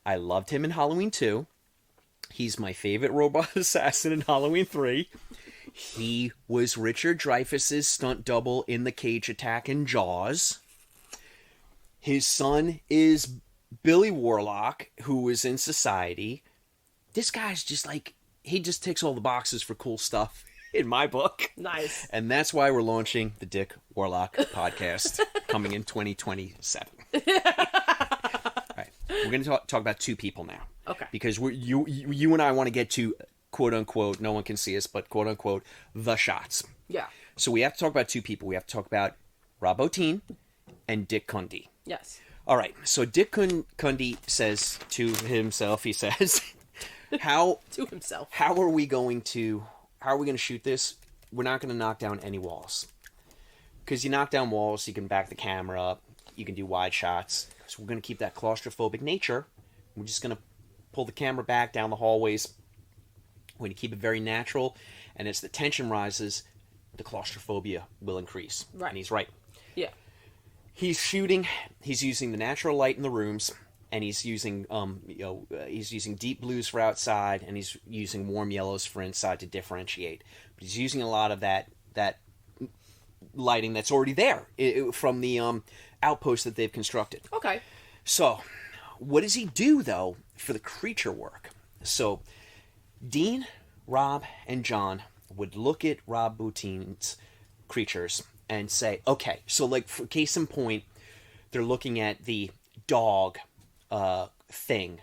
I loved him in Halloween 2. He's my favorite robot assassin in Halloween 3. He was Richard Dreyfuss's stunt double in The Cage Attack in Jaws. His son is Billy Warlock, who was in Society. This guy's just like, he just ticks all the boxes for cool stuff in my book. Nice. And that's why we're launching the Dick Warlock podcast coming in 2027. All right. We're going to talk about two people now. Okay. Because you and I want to get to, quote unquote, no one can see us, but quote unquote, the shots. Yeah. So we have to talk about two people. We have to talk about Rob Bottin and Dick Cundy. Yes. All right. So Dick Cundy says to himself, he says, how are we going to shoot this? We're not going to knock down any walls. Because you knock down walls, you can back the camera up, you can do wide shots. So we're going to keep that claustrophobic nature. We're just going to pull the camera back down the hallways. We're going to keep it very natural. And as the tension rises, the claustrophobia will increase. Right. And he's right. Yeah. He's using the natural light in the rooms, and he's using he's using deep blues for outside, and he's using warm yellows for inside to differentiate. But he's using a lot of that lighting that's already there from the outpost that they've constructed. Okay. So, what does he do though for the creature work? So, Dean, Rob, and John would look at Rob Bottin's creatures and say, okay, so like for case in point, they're looking at the dog thing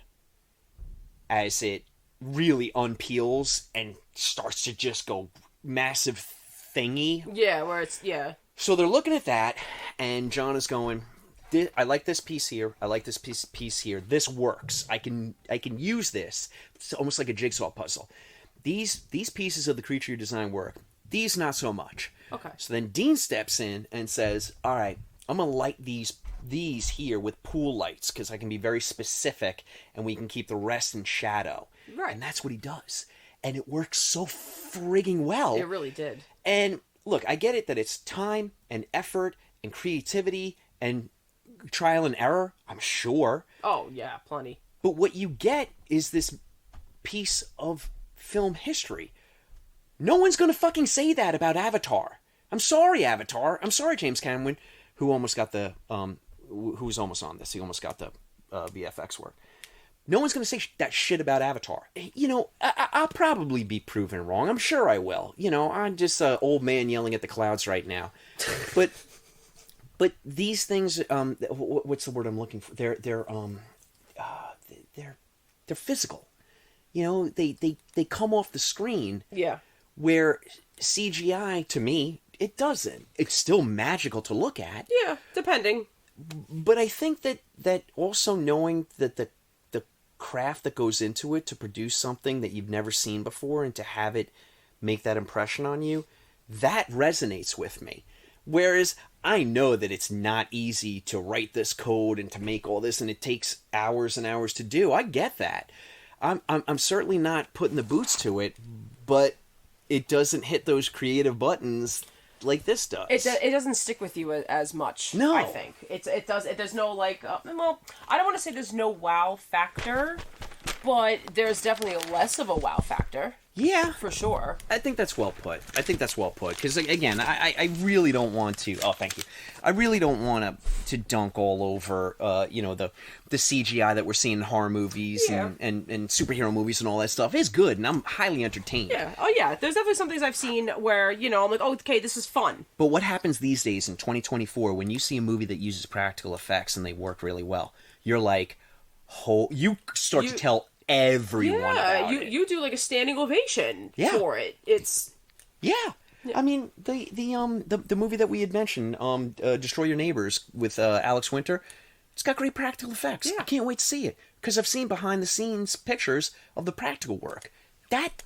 as it really unpeels and starts to just go massive thingy. Yeah, where it's, yeah. So they're looking at that, and John is going, I like this piece here. I like this piece here. This works. I can use this. It's almost like a jigsaw puzzle. These pieces of the creature design work. These not so much. Okay. So then Dean steps in and says, all right, I'm going to light these here with pool lights because I can be very specific and we can keep the rest in shadow. Right. And that's what he does. And it works so frigging well. It really did. And look, I get it that it's time and effort and creativity and trial and error, I'm sure. Oh, yeah, plenty. But what you get is this piece of film history. No one's going to fucking say that about Avatar. I'm sorry, Avatar. I'm sorry, James Cameron, who almost got the, who was almost on this. He almost got the VFX work. No one's going to say that shit about Avatar. You know, I'll probably be proven wrong. I'm sure I will. You know, I'm just an old man yelling at the clouds right now. But these things, what's the word I'm looking for? They're physical. You know, they come off the screen. Yeah. Where CGI, to me, it doesn't. It's still magical to look at. Yeah, depending. But I think that also knowing that the craft that goes into it to produce something that you've never seen before and to have it make that impression on you, that resonates with me. Whereas I know that it's not easy to write this code and to make all this, and it takes hours and hours to do. I get that. I'm certainly not putting the boots to it, but it doesn't hit those creative buttons like this does. It doesn't stick with you as much. No, I think it does. There's no like. Well, I don't want to say there's no wow factor, but there's definitely less of a wow factor. Yeah, for sure. I think that's well put. Because again, I really don't want to. Oh, thank you. I really don't want to dunk all over, the CGI that we're seeing in horror movies and superhero movies and all that stuff. It's good, and I'm highly entertained. Yeah. Oh yeah. There's definitely some things I've seen where I'm like, oh, okay, this is fun. But what happens these days in 2024 when you see a movie that uses practical effects and they work really well? You're like, you start to tell everyone about it. You do like a standing ovation for it. It's I mean the movie that we had mentioned, Destroy Your Neighbors with Alex Winter, it's got great practical effects. I can't wait to see it because I've seen behind the scenes pictures of the practical work. That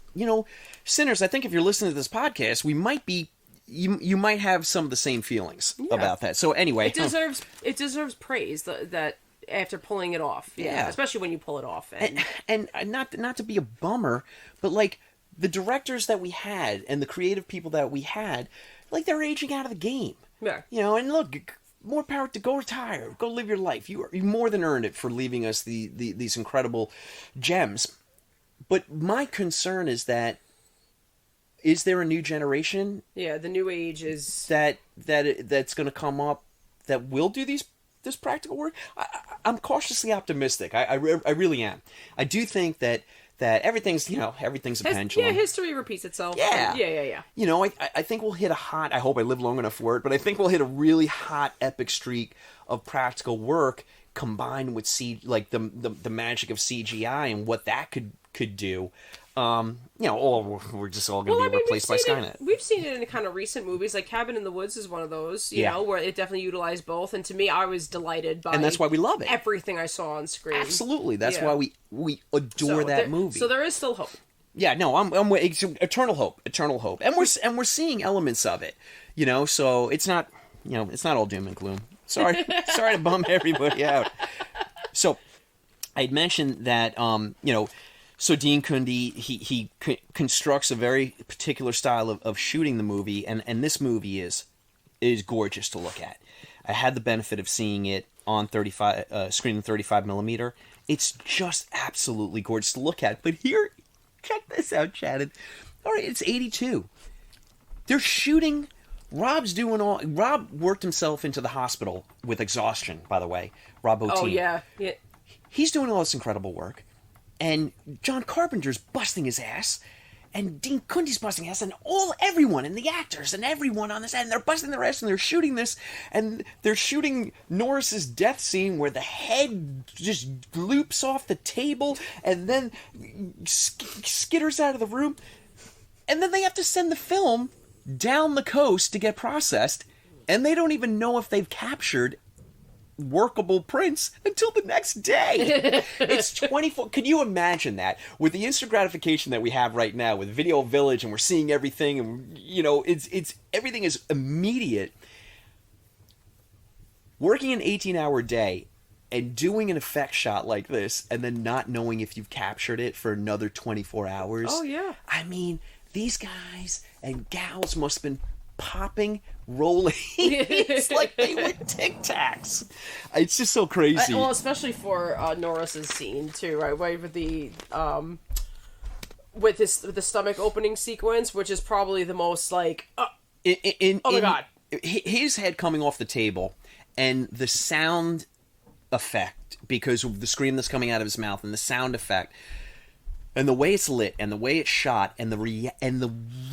Sinners, I think if you're listening to this podcast, we might be you might have some of the same feelings about that. So anyway, it deserves praise that after pulling it off, especially when you pull it off, and not to be a bummer, but like the directors that we had and the creative people that we had, like they're aging out of the game. Yeah, and look, more power to go retire, go live your life. You more than earned it for leaving us these incredible gems. But my concern is that, is there a new generation? Yeah, the new age is that's going to come up that will do this practical work. I'm cautiously optimistic. I really am. I do think that everything's a pendulum. Yeah, history repeats itself. Yeah. Yeah. You know, I think we'll hit I hope I live long enough for it, but I think we'll hit a really hot epic streak of practical work combined with the magic of CGI and what that could do. We're just all going to be replaced by Skynet. We've seen it in kind of recent movies, like Cabin in the Woods is one of those, you know, where it definitely utilized both. And to me, I was delighted by, and that's why we love it. Everything I saw on screen. Absolutely, that's why we adore that movie. So there is still hope. Yeah, no, I'm it's eternal hope, and we're seeing elements of it, you know. So it's not all doom and gloom. Sorry to bum everybody out. So I'd mentioned that So Dean Cundey, he constructs a very particular style of shooting the movie, and this movie is gorgeous to look at. I had the benefit of seeing it on screen in 35 millimeter. It's just absolutely gorgeous to look at. But here, check this out, Shannon. All right, it's 82. They're shooting. Rob worked himself into the hospital with exhaustion, by the way. Rob Bottin. Oh, yeah. He's doing all this incredible work. And John Carpenter's busting his ass, and Dean Cundey's busting his ass, and everyone, and the actors, and everyone on this end, they're busting their ass, and they're shooting this, and they're shooting Norris's death scene where the head just loops off the table, and then skitters out of the room, and then they have to send the film down the coast to get processed, and they don't even know if they've captured workable prints until the next day. It's 24. Can you imagine that? With the instant gratification that we have right now with Video Village, and we're seeing everything, and it's everything is immediate. Working an 18-hour day and doing an effect shot like this, and then not knowing if you've captured it for another 24 hours. Oh yeah. I mean, these guys and gals must have been popping, rolling. It's like they were Tic Tacs. It's just so crazy. Well, especially for Norris's scene too, right? With the with the stomach opening sequence, which is probably the most like, oh my god, his head coming off the table and the sound effect because of the scream that's coming out of his mouth and the sound effect. And the way it's lit, and the way it's shot, and the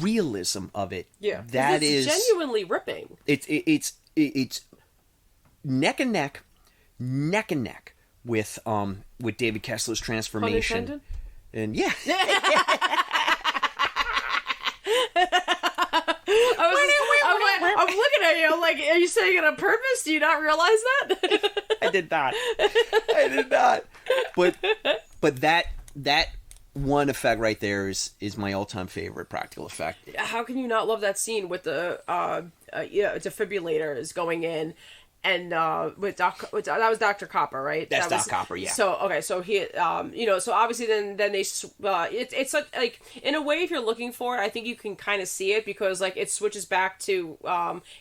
realism of it, that is genuinely ripping. It's neck and neck with David Kessler's transformation. And yeah. I'm looking at you like, are you saying it on purpose? Do you not realize that? I did not. But that one effect right there is my all-time favorite practical effect. How can you not love that scene with the defibrillators going in, and that was Dr. Copper, right? That's Doc Copper, yeah. So okay, so he, so obviously then they, it's such, like, in a way, if you're looking for it, I think you can kind of see it because like it switches back to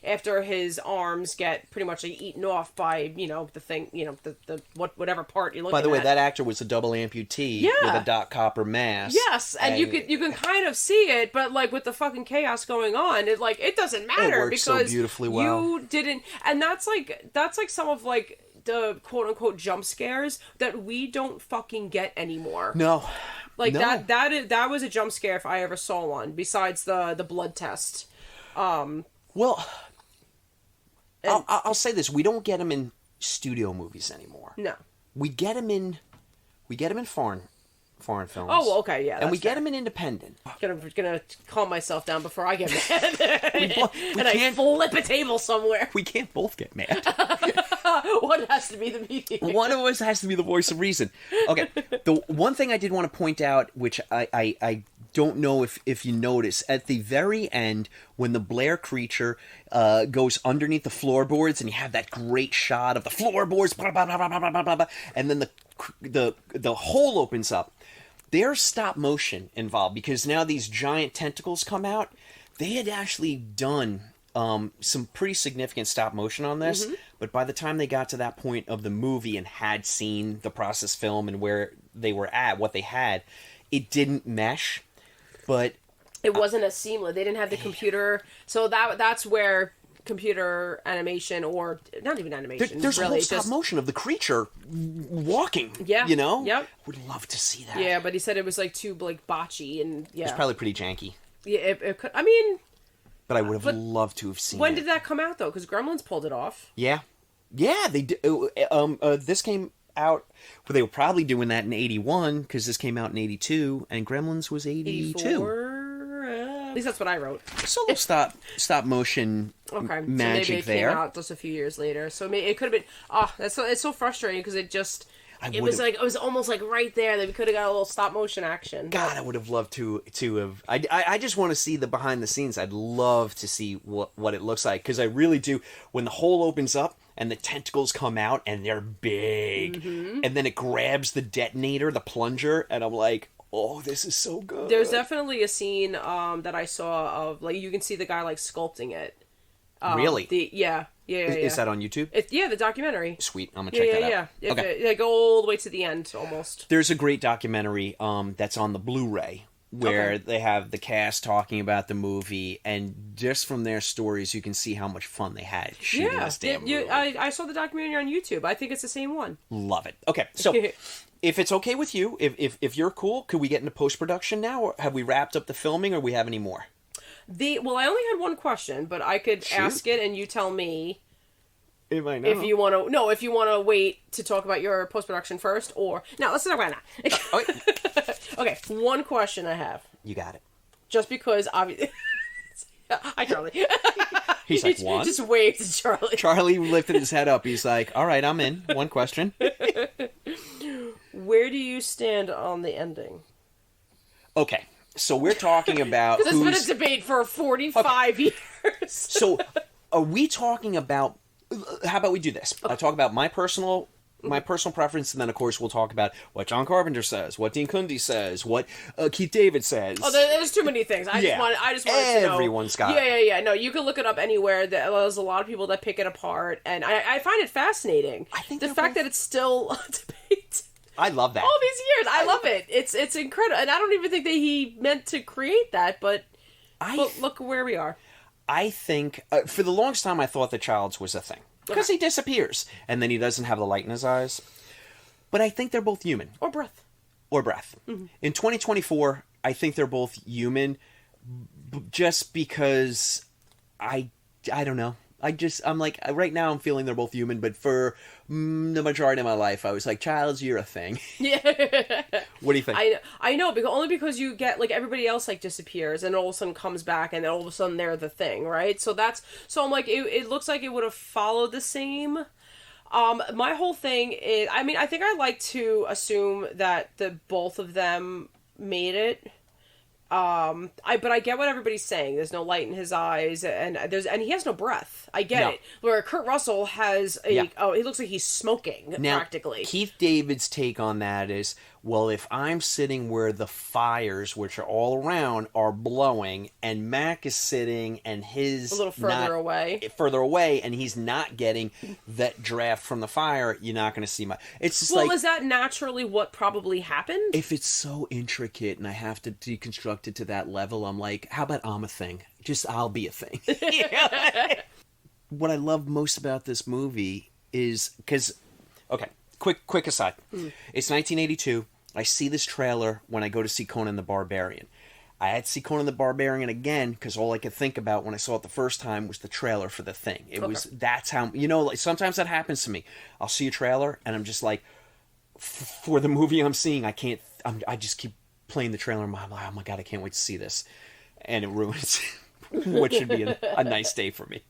after his arms get pretty much like, eaten off by the thing, the whatever part you're looking at. By the way, that actor was a double amputee with a Doc Copper mask. Yes, and you can kind of see it, but like with the fucking chaos going on, it doesn't matter, it works because so beautifully well. You didn't, and that's like some of like the quote unquote jump scares that we don't fucking get anymore. No. Like that was a jump scare if I ever saw one, besides the blood test. Well, I'll say this, we don't get them in studio movies anymore. No. We get them in foreign films. Oh, okay, yeah. And we get them in independent. I'm gonna calm myself down before I get mad. I flip a table somewhere. We can't both get mad. One has to be the mediator. One of us has to be the voice of reason. Okay, the one thing I did want to point out, which I don't know if you notice, at the very end, when the Blair creature goes underneath the floorboards, and you have that great shot of the floorboards, blah, blah, blah, blah, blah, blah, blah, blah, and then the hole opens up. There's stop motion involved, because now these giant tentacles come out. They had actually done some pretty significant stop motion on this, but by the time they got to that point of the movie and had seen the process film and where they were at, what they had, it didn't mesh, but... It wasn't as seamless. They didn't have the computer, so that's where computer animation, or not even animation, there's really, a whole stop motion of the creature walking, you know? Yep. Would love to see that. Yeah, but he said it was like too like botchy, and yeah. It's probably pretty janky. Yeah, it could, I mean... But I would have loved to have seen When it. did that come out, though? Because Gremlins pulled it off. Yeah. Yeah, they did. This came out... Well, they were probably doing that in 81, because this came out in 82, and Gremlins was 82. 84? At least that's what I wrote. So a little stop motion Okay. magic so maybe it there. came out just a few years later. So maybe it could have been... Oh, it's so frustrating, because it just... It was almost like right there that we could have got a little stop motion action. God, I would have loved to have. I just want to see the behind the scenes. I'd love to see what it looks like, because I really do. When the hole opens up and the tentacles come out and they're big, and then it grabs the detonator, the plunger, and I'm like, oh, this is so good. There's definitely a scene that I saw of, like, you can see the guy like sculpting it. Really? Yeah. Is that on YouTube? The documentary. Sweet, I'm gonna check that out. Yeah. Okay. Go all the way to the end, almost. There's a great documentary that's on the Blu-ray where they have the cast talking about the movie, and just from their stories, you can see how much fun they had shooting this damn movie. I saw the documentary on YouTube. I think it's the same one. Love it. Okay, so if it's okay with you, if you're cool, could we get into post-production now, or have we wrapped up the filming, or do we have any more? Well, I only had one question, but I could ask it and you tell me if I know. If you want to, if you want to wait to talk about your post-production first, or no, let's talk about it now. Okay, one question I have. You got it. Just because, obviously, hi Charlie. He's like, one. Just waved to Charlie. Charlie lifted his head up. He's like, all right, I'm in. One question. Where do you stand on the ending? Okay. So we're talking about This has been a debate for 45 years. So are we talking about... How about we do this? I'll talk about my personal preference, and then, of course, we'll talk about what John Carpenter says, what Dean Cundey says, what Keith David says. Oh, there's too many things. I just wanted to know. Everyone's got it. Yeah. No, you can look it up anywhere. There's a lot of people that pick it apart, and I find it fascinating. I think the fact that it's still a debate... I love that. All these years, I love it. It's incredible, and I don't even think that he meant to create that. But look where we are. I think for the longest time I thought the Childs was a thing because he disappears and then he doesn't have the light in his eyes. But I think they're both human. Or breath. Mm-hmm. In 2024, I think they're both human, just because I don't know. I'm like, right now I'm feeling they're both human, but for the majority of my life, I was like, Childs, you're a thing. Yeah. What do you think? I know, only because you get, like, everybody else, like, disappears, and all of a sudden comes back, and then all of a sudden they're the thing, right? So I'm like, it looks like it would have followed the same. My whole thing is, I think I like to assume that both of them made it. But I get what everybody's saying. There's no light in his eyes, and he has no breath. I get it. Where Kurt Russell has he looks like he's smoking practically. Keith David's take on that is, well, if I'm sitting where the fires, which are all around, are blowing, and Mac is sitting and his a little further away, and he's not getting that draft from the fire, you're not going to see much. It's just is that naturally what probably happened? If it's so intricate and I have to deconstruct it to that level, I'm like, how about I'm a thing? Just I'll be a thing. What I love most about this movie is because, okay, quick aside. It's 1982. I see this trailer when I go to see Conan the Barbarian. I had to see Conan the Barbarian again because all I could think about when I saw it the first time was the trailer for The Thing. That's how, like, sometimes that happens to me. I'll see a trailer and I'm just like, for the movie I'm seeing, I just keep playing the trailer in my mind. Oh my God, I can't wait to see this. And it ruins what should be a nice day for me.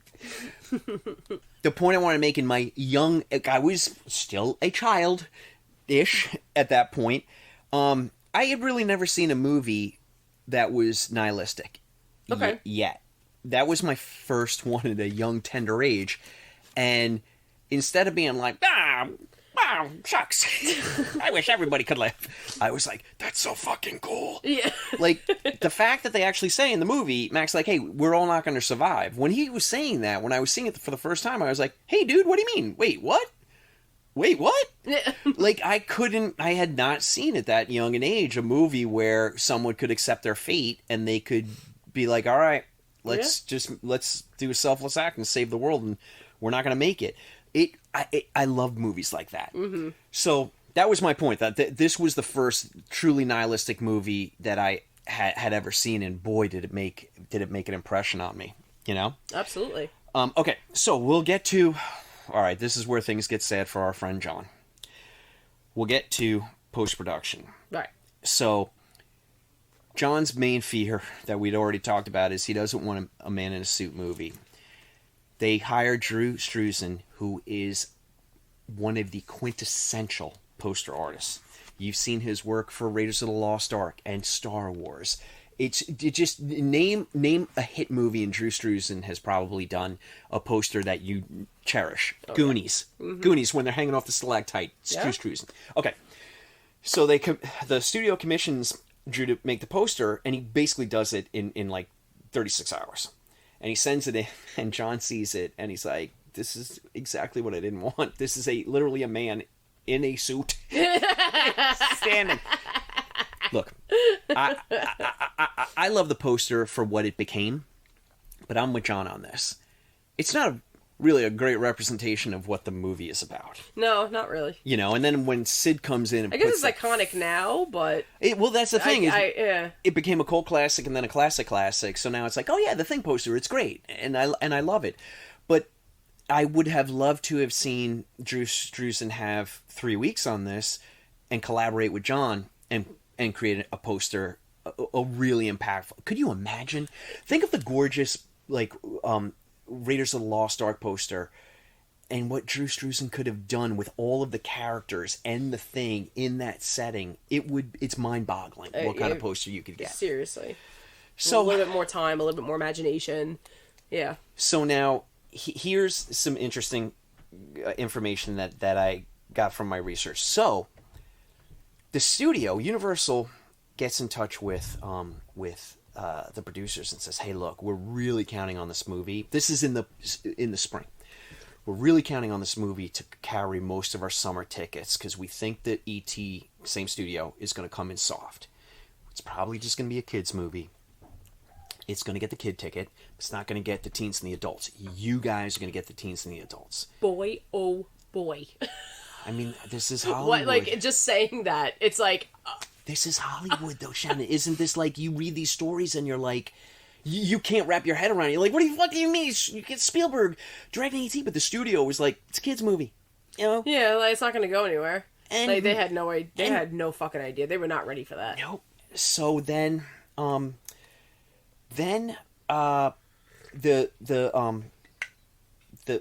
The point I want to make in my I was still a child-ish at that point. I had really never seen a movie that was nihilistic. Okay. Yet. That was my first one at a young, tender age. And instead of being like, oh, shucks. I wish everybody could laugh. I was like, that's so fucking cool. Yeah. Like, the fact that they actually say in the movie, Mac's like, hey, we're all not going to survive. When he was saying that, when I was seeing it for the first time, I was like, hey, dude, what do you mean? Wait, what? Like, I had not seen at that young an age a movie where someone could accept their fate and they could be like, all right, let's do a selfless act and save the world, and we're not going to make it. I love movies like that. Mm-hmm. So that was my point, that this was the first truly nihilistic movie that I had ever seen, and boy, did it make an impression on me, you know? Absolutely. Okay, so we'll get to... All right, this is where things get sad for our friend John. We'll get to post-production. Right. So, John's main fear that we'd already talked about is he doesn't want a Man in a Suit movie. They hired Drew Struzan, who is one of the quintessential poster artists. You've seen his work for Raiders of the Lost Ark and Star Wars. It just name a hit movie, and Drew Struzan has probably done a poster that you cherish. Oh, Goonies. Yeah. Mm-hmm. Goonies, when they're hanging off the stalactite. Yeah. Drew Struzan. Okay. So the studio commissions Drew to make the poster, and he basically does it in like 36 hours. And he sends it in, and John sees it, and he's like, this is exactly what I didn't want. This is literally a man in a suit standing. Look, I love the poster for what it became, but I'm with John on this. It's not really a great representation of what the movie is about. No, not really. You know, and then when Sid comes in and I guess it's iconic now, but... well, that's the thing. Yeah. It became a cult classic and then a classic, so now it's like, oh yeah, the Thing poster, it's great, and I love it. But I would have loved to have seen Drew Struzan have 3 weeks on this and collaborate with John and create a poster, a really impactful. Could you imagine? Think of the gorgeous, like, Raiders of the Lost Ark poster, and what Drew Struzan could have done with all of the characters and the Thing in that setting. It's mind-boggling what kind of poster you could get. Seriously. So, a little bit more time, a little bit more imagination. Yeah. So now, here's some interesting information that I got from my research. So, the studio, Universal, gets in touch with the producers and says, "Hey, look, we're really counting on this movie. This is in the spring. We're really counting on this movie to carry most of our summer tickets because we think that E.T., same studio, is going to come in soft. It's probably just going to be a kids movie. It's going to get the kid ticket. It's not going to get the teens and the adults. You guys are going to get the teens and the adults. Boy, oh boy." I mean, this is Hollywood. What, like, just saying that, it's like... This is Hollywood, though, Shannon. Isn't this like, you read these stories and you're like, you can't wrap your head around it. You're like, what do you mean? You get Spielberg directing E.T., but the studio was like, it's a kid's movie. You know? Yeah, like, it's not going to go anywhere. And like, they had no idea. They had no fucking idea. They were not ready for that. Nope. So then, the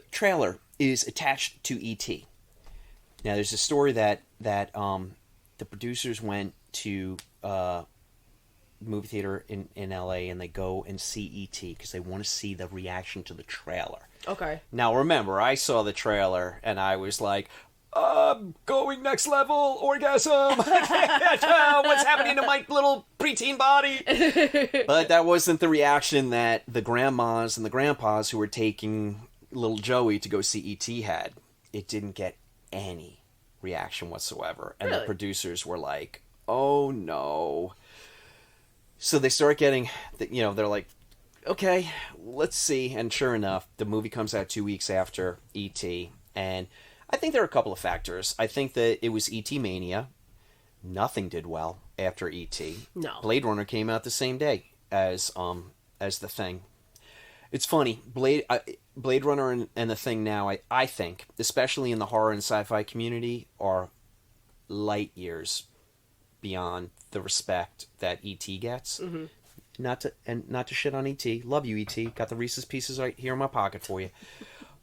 trailer is attached to E.T. Now, there's a story that the producers went to a movie theater in LA and they go and see E.T. because they want to see the reaction to the trailer. Okay. Now, remember, I saw the trailer and I was like, going next level, orgasm. What's happening to my little preteen body? But that wasn't the reaction that the grandmas and the grandpas who were taking little Joey to go see E.T. had. It didn't get any reaction whatsoever. And really? The producers were like, oh no. So they start getting, they're like, okay, let's see. And sure enough, the movie comes out 2 weeks after E.T. And I think there are a couple of factors. I think that it was E.T. mania. Nothing did well after E.T. No. Blade Runner came out the same day as The Thing. It's funny, Blade Runner and The Thing now, I think, especially in the horror and sci-fi community, are light years beyond the respect that E.T. gets. Mm-hmm. Not to shit on E.T. Love you, E.T. Got the Reese's Pieces right here in my pocket for you.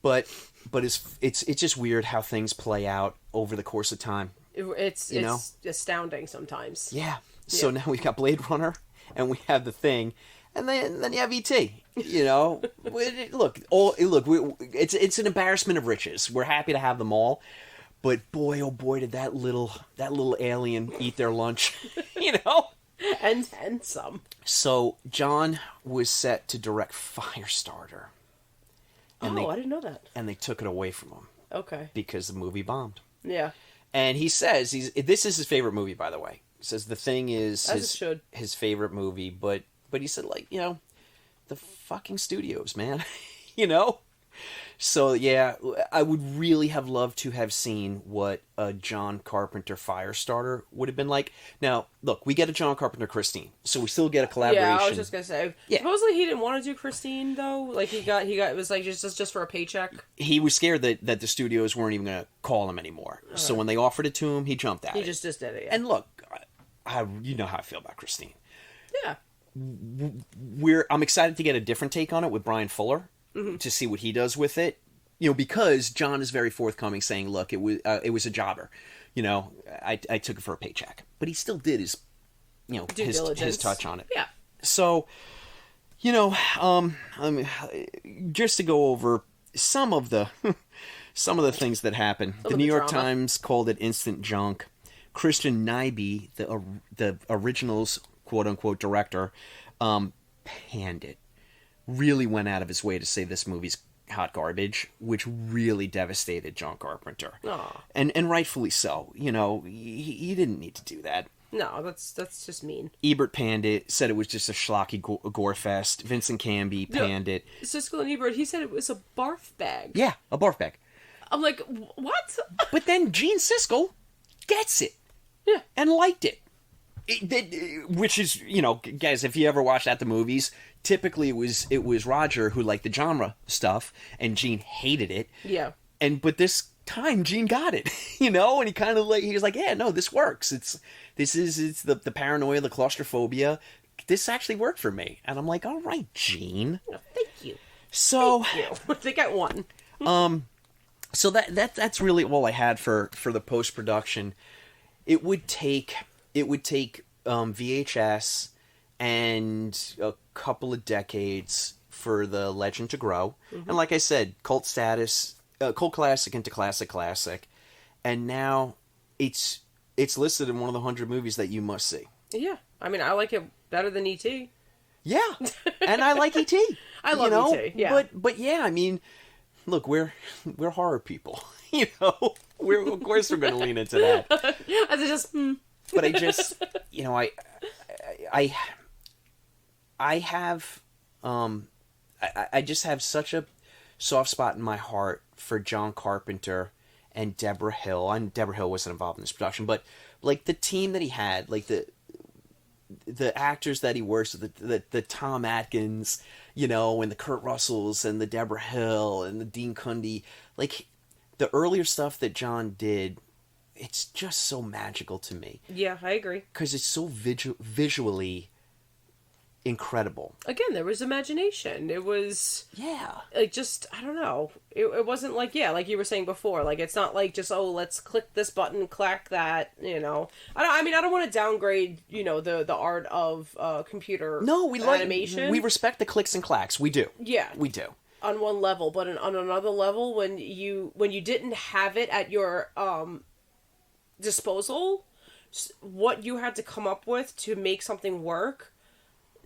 But it's just weird how things play out over the course of time. It's astounding sometimes. Yeah. So now we've got Blade Runner, and we have The Thing, and then you have E.T. Look, it's an embarrassment of riches. We're happy to have them all, But boy, oh boy, did that little alien eat their lunch, you know? And some. So John was set to direct Firestarter. I didn't know that. And they took it away from him. Okay. Because the movie bombed. Yeah. And he says, this is his favorite movie, by the way. He says The Thing is his favorite movie, but he said, like, you know, the fucking studios, man. You know? So, yeah, I would really have loved to have seen what a John Carpenter Firestarter would have been like. Now, look, we get a John Carpenter Christine, so we still get a collaboration. Yeah, I was just gonna say. Yeah. Supposedly he didn't want to do Christine, though. Like, he got it was like just for a paycheck. He was scared that the studios weren't even gonna call him anymore. Okay. So when they offered it to him, he jumped at it. He just did it, yeah. And look, you know how I feel about Christine. Yeah. I'm excited to get a different take on it with Brian Fuller. Mm-hmm. To see what he does with it, you know, because John is very forthcoming, saying, "Look, it was a jobber, you know, I took it for a paycheck," but he still did his, you know, his touch on it. Yeah. So, you know, just to go over some of the things that happened. The New York Times called it instant junk. Christian Nyby, the original's quote unquote director, panned it. Really went out of his way to say this movie's hot garbage, which really devastated John Carpenter. Aww. And rightfully so. You know, he didn't need to do that. No, that's just mean. Ebert panned it, said it was just a schlocky gore fest. Vincent Canby panned it. Siskel and Ebert, he said it was a barf bag. Yeah, a barf bag. I'm like, what? But then Gene Siskel gets it. Yeah. And liked it. Which is, you know, guys, if you ever watched At the Movies, typically it was Roger who liked the genre stuff, and Gene hated it. Yeah. But this time Gene got it, you know, and he was like, yeah, no, this works. It's the paranoia, the claustrophobia. This actually worked for me, and I'm like, all right, Gene. Oh, thank you. So thank you. They got one. So that's really all I had for the post production. It would take VHS and a couple of decades for the legend to grow. Mm-hmm. And like I said, cult status, cult classic into classic. And now it's listed in one of the 100 movies that you must see. Yeah. I mean, I like it better than E.T. Yeah. And I like E.T. I love E.T., yeah. But yeah, I mean, look, we're horror people. You know? Of course we're going to lean into that. But I just, you know, I have, I just have such a soft spot in my heart for John Carpenter and Deborah Hill. And Deborah Hill wasn't involved in this production, but like the team that he had, like the actors that he works with, the Tom Atkins, you know, and the Kurt Russells and the Deborah Hill and the Dean Cundey, like the earlier stuff that John did. It's just so magical to me. Yeah, I agree. Because it's so visually incredible. Again, there was imagination. It was... Yeah. Like, just, I don't know. It wasn't like, yeah, like you were saying before. Like, it's not like just, oh, let's click this button, clack that, you know. I don't want to downgrade, you know, the art of computer animation. We respect the clicks and clacks. We do. Yeah. We do. On one level. But on another level, when you didn't have it at your... disposal, what you had to come up with to make something work,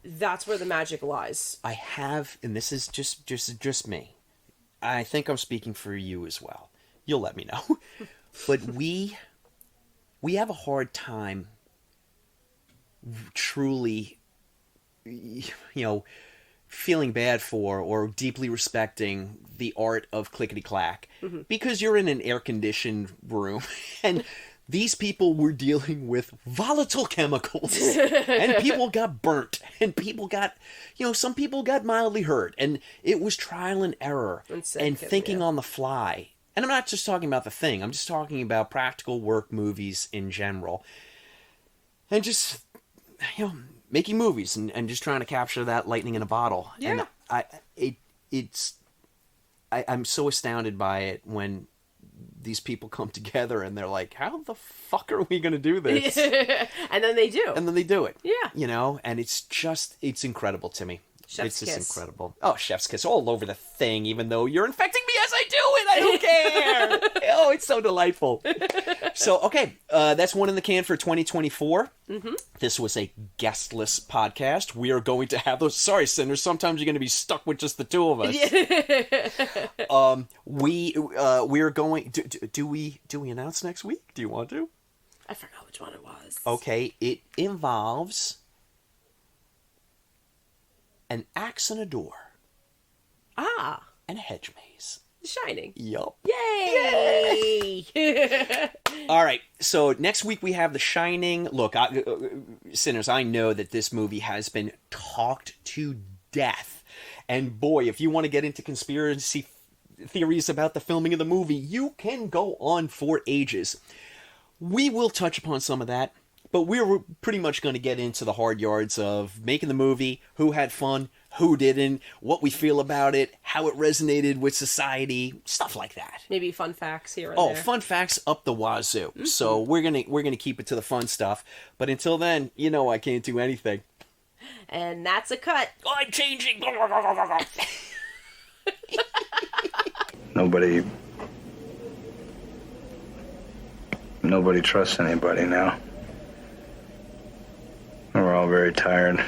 that's where the magic lies. I have, and this is just me. I think I'm speaking for you as well. You'll let me know. But we have a hard time truly, you know, feeling bad for or deeply respecting the art of clickety-clack. Mm-hmm. Because you're in an air-conditioned room, and these people were dealing with volatile chemicals, and people got burnt, and people got, you know, some people got mildly hurt, and it was trial and error, and thinking on the fly. And I'm not just talking about The Thing, I'm just talking about practical work movies in general. And just, you know, making movies, and just trying to capture that lightning in a bottle. Yeah. And I'm so astounded by it when these people come together and they're like, how the fuck are we going to do this? And then they do. And then they do it. Yeah. You know, and it's incredible to me. Chef's It's just kiss. incredible. Oh, chef's kiss all over The Thing, even though you're infecting me as I do it. I don't care. Oh, it's so delightful. So, okay, that's one in the can for 2024. Mm-hmm. This was a guestless podcast. We are going to have those. Sorry, sinners. Sometimes you're going to be stuck with just the two of us. We are going. Do we announce next week? Do you want to? I forgot which one it was. Okay, it involves an axe and a door. Ah. And a hedge maze. The Shining. Yup. Yay! All right, so next week we have The Shining. Look, sinners, I know that this movie has been talked to death. And boy, if you want to get into conspiracy theories about the filming of the movie, you can go on for ages. We will touch upon some of that, but we're pretty much going to get into the hard yards of making the movie, who had fun, who didn't, what we feel about it, how it resonated with society, stuff like that. Maybe fun facts here and there. Oh, fun facts up the wazoo. Mm-hmm. So we're gonna keep it to the fun stuff. But until then, you know I can't do anything. And that's a cut. Oh, I'm changing. Nobody trusts anybody now. We're all very tired.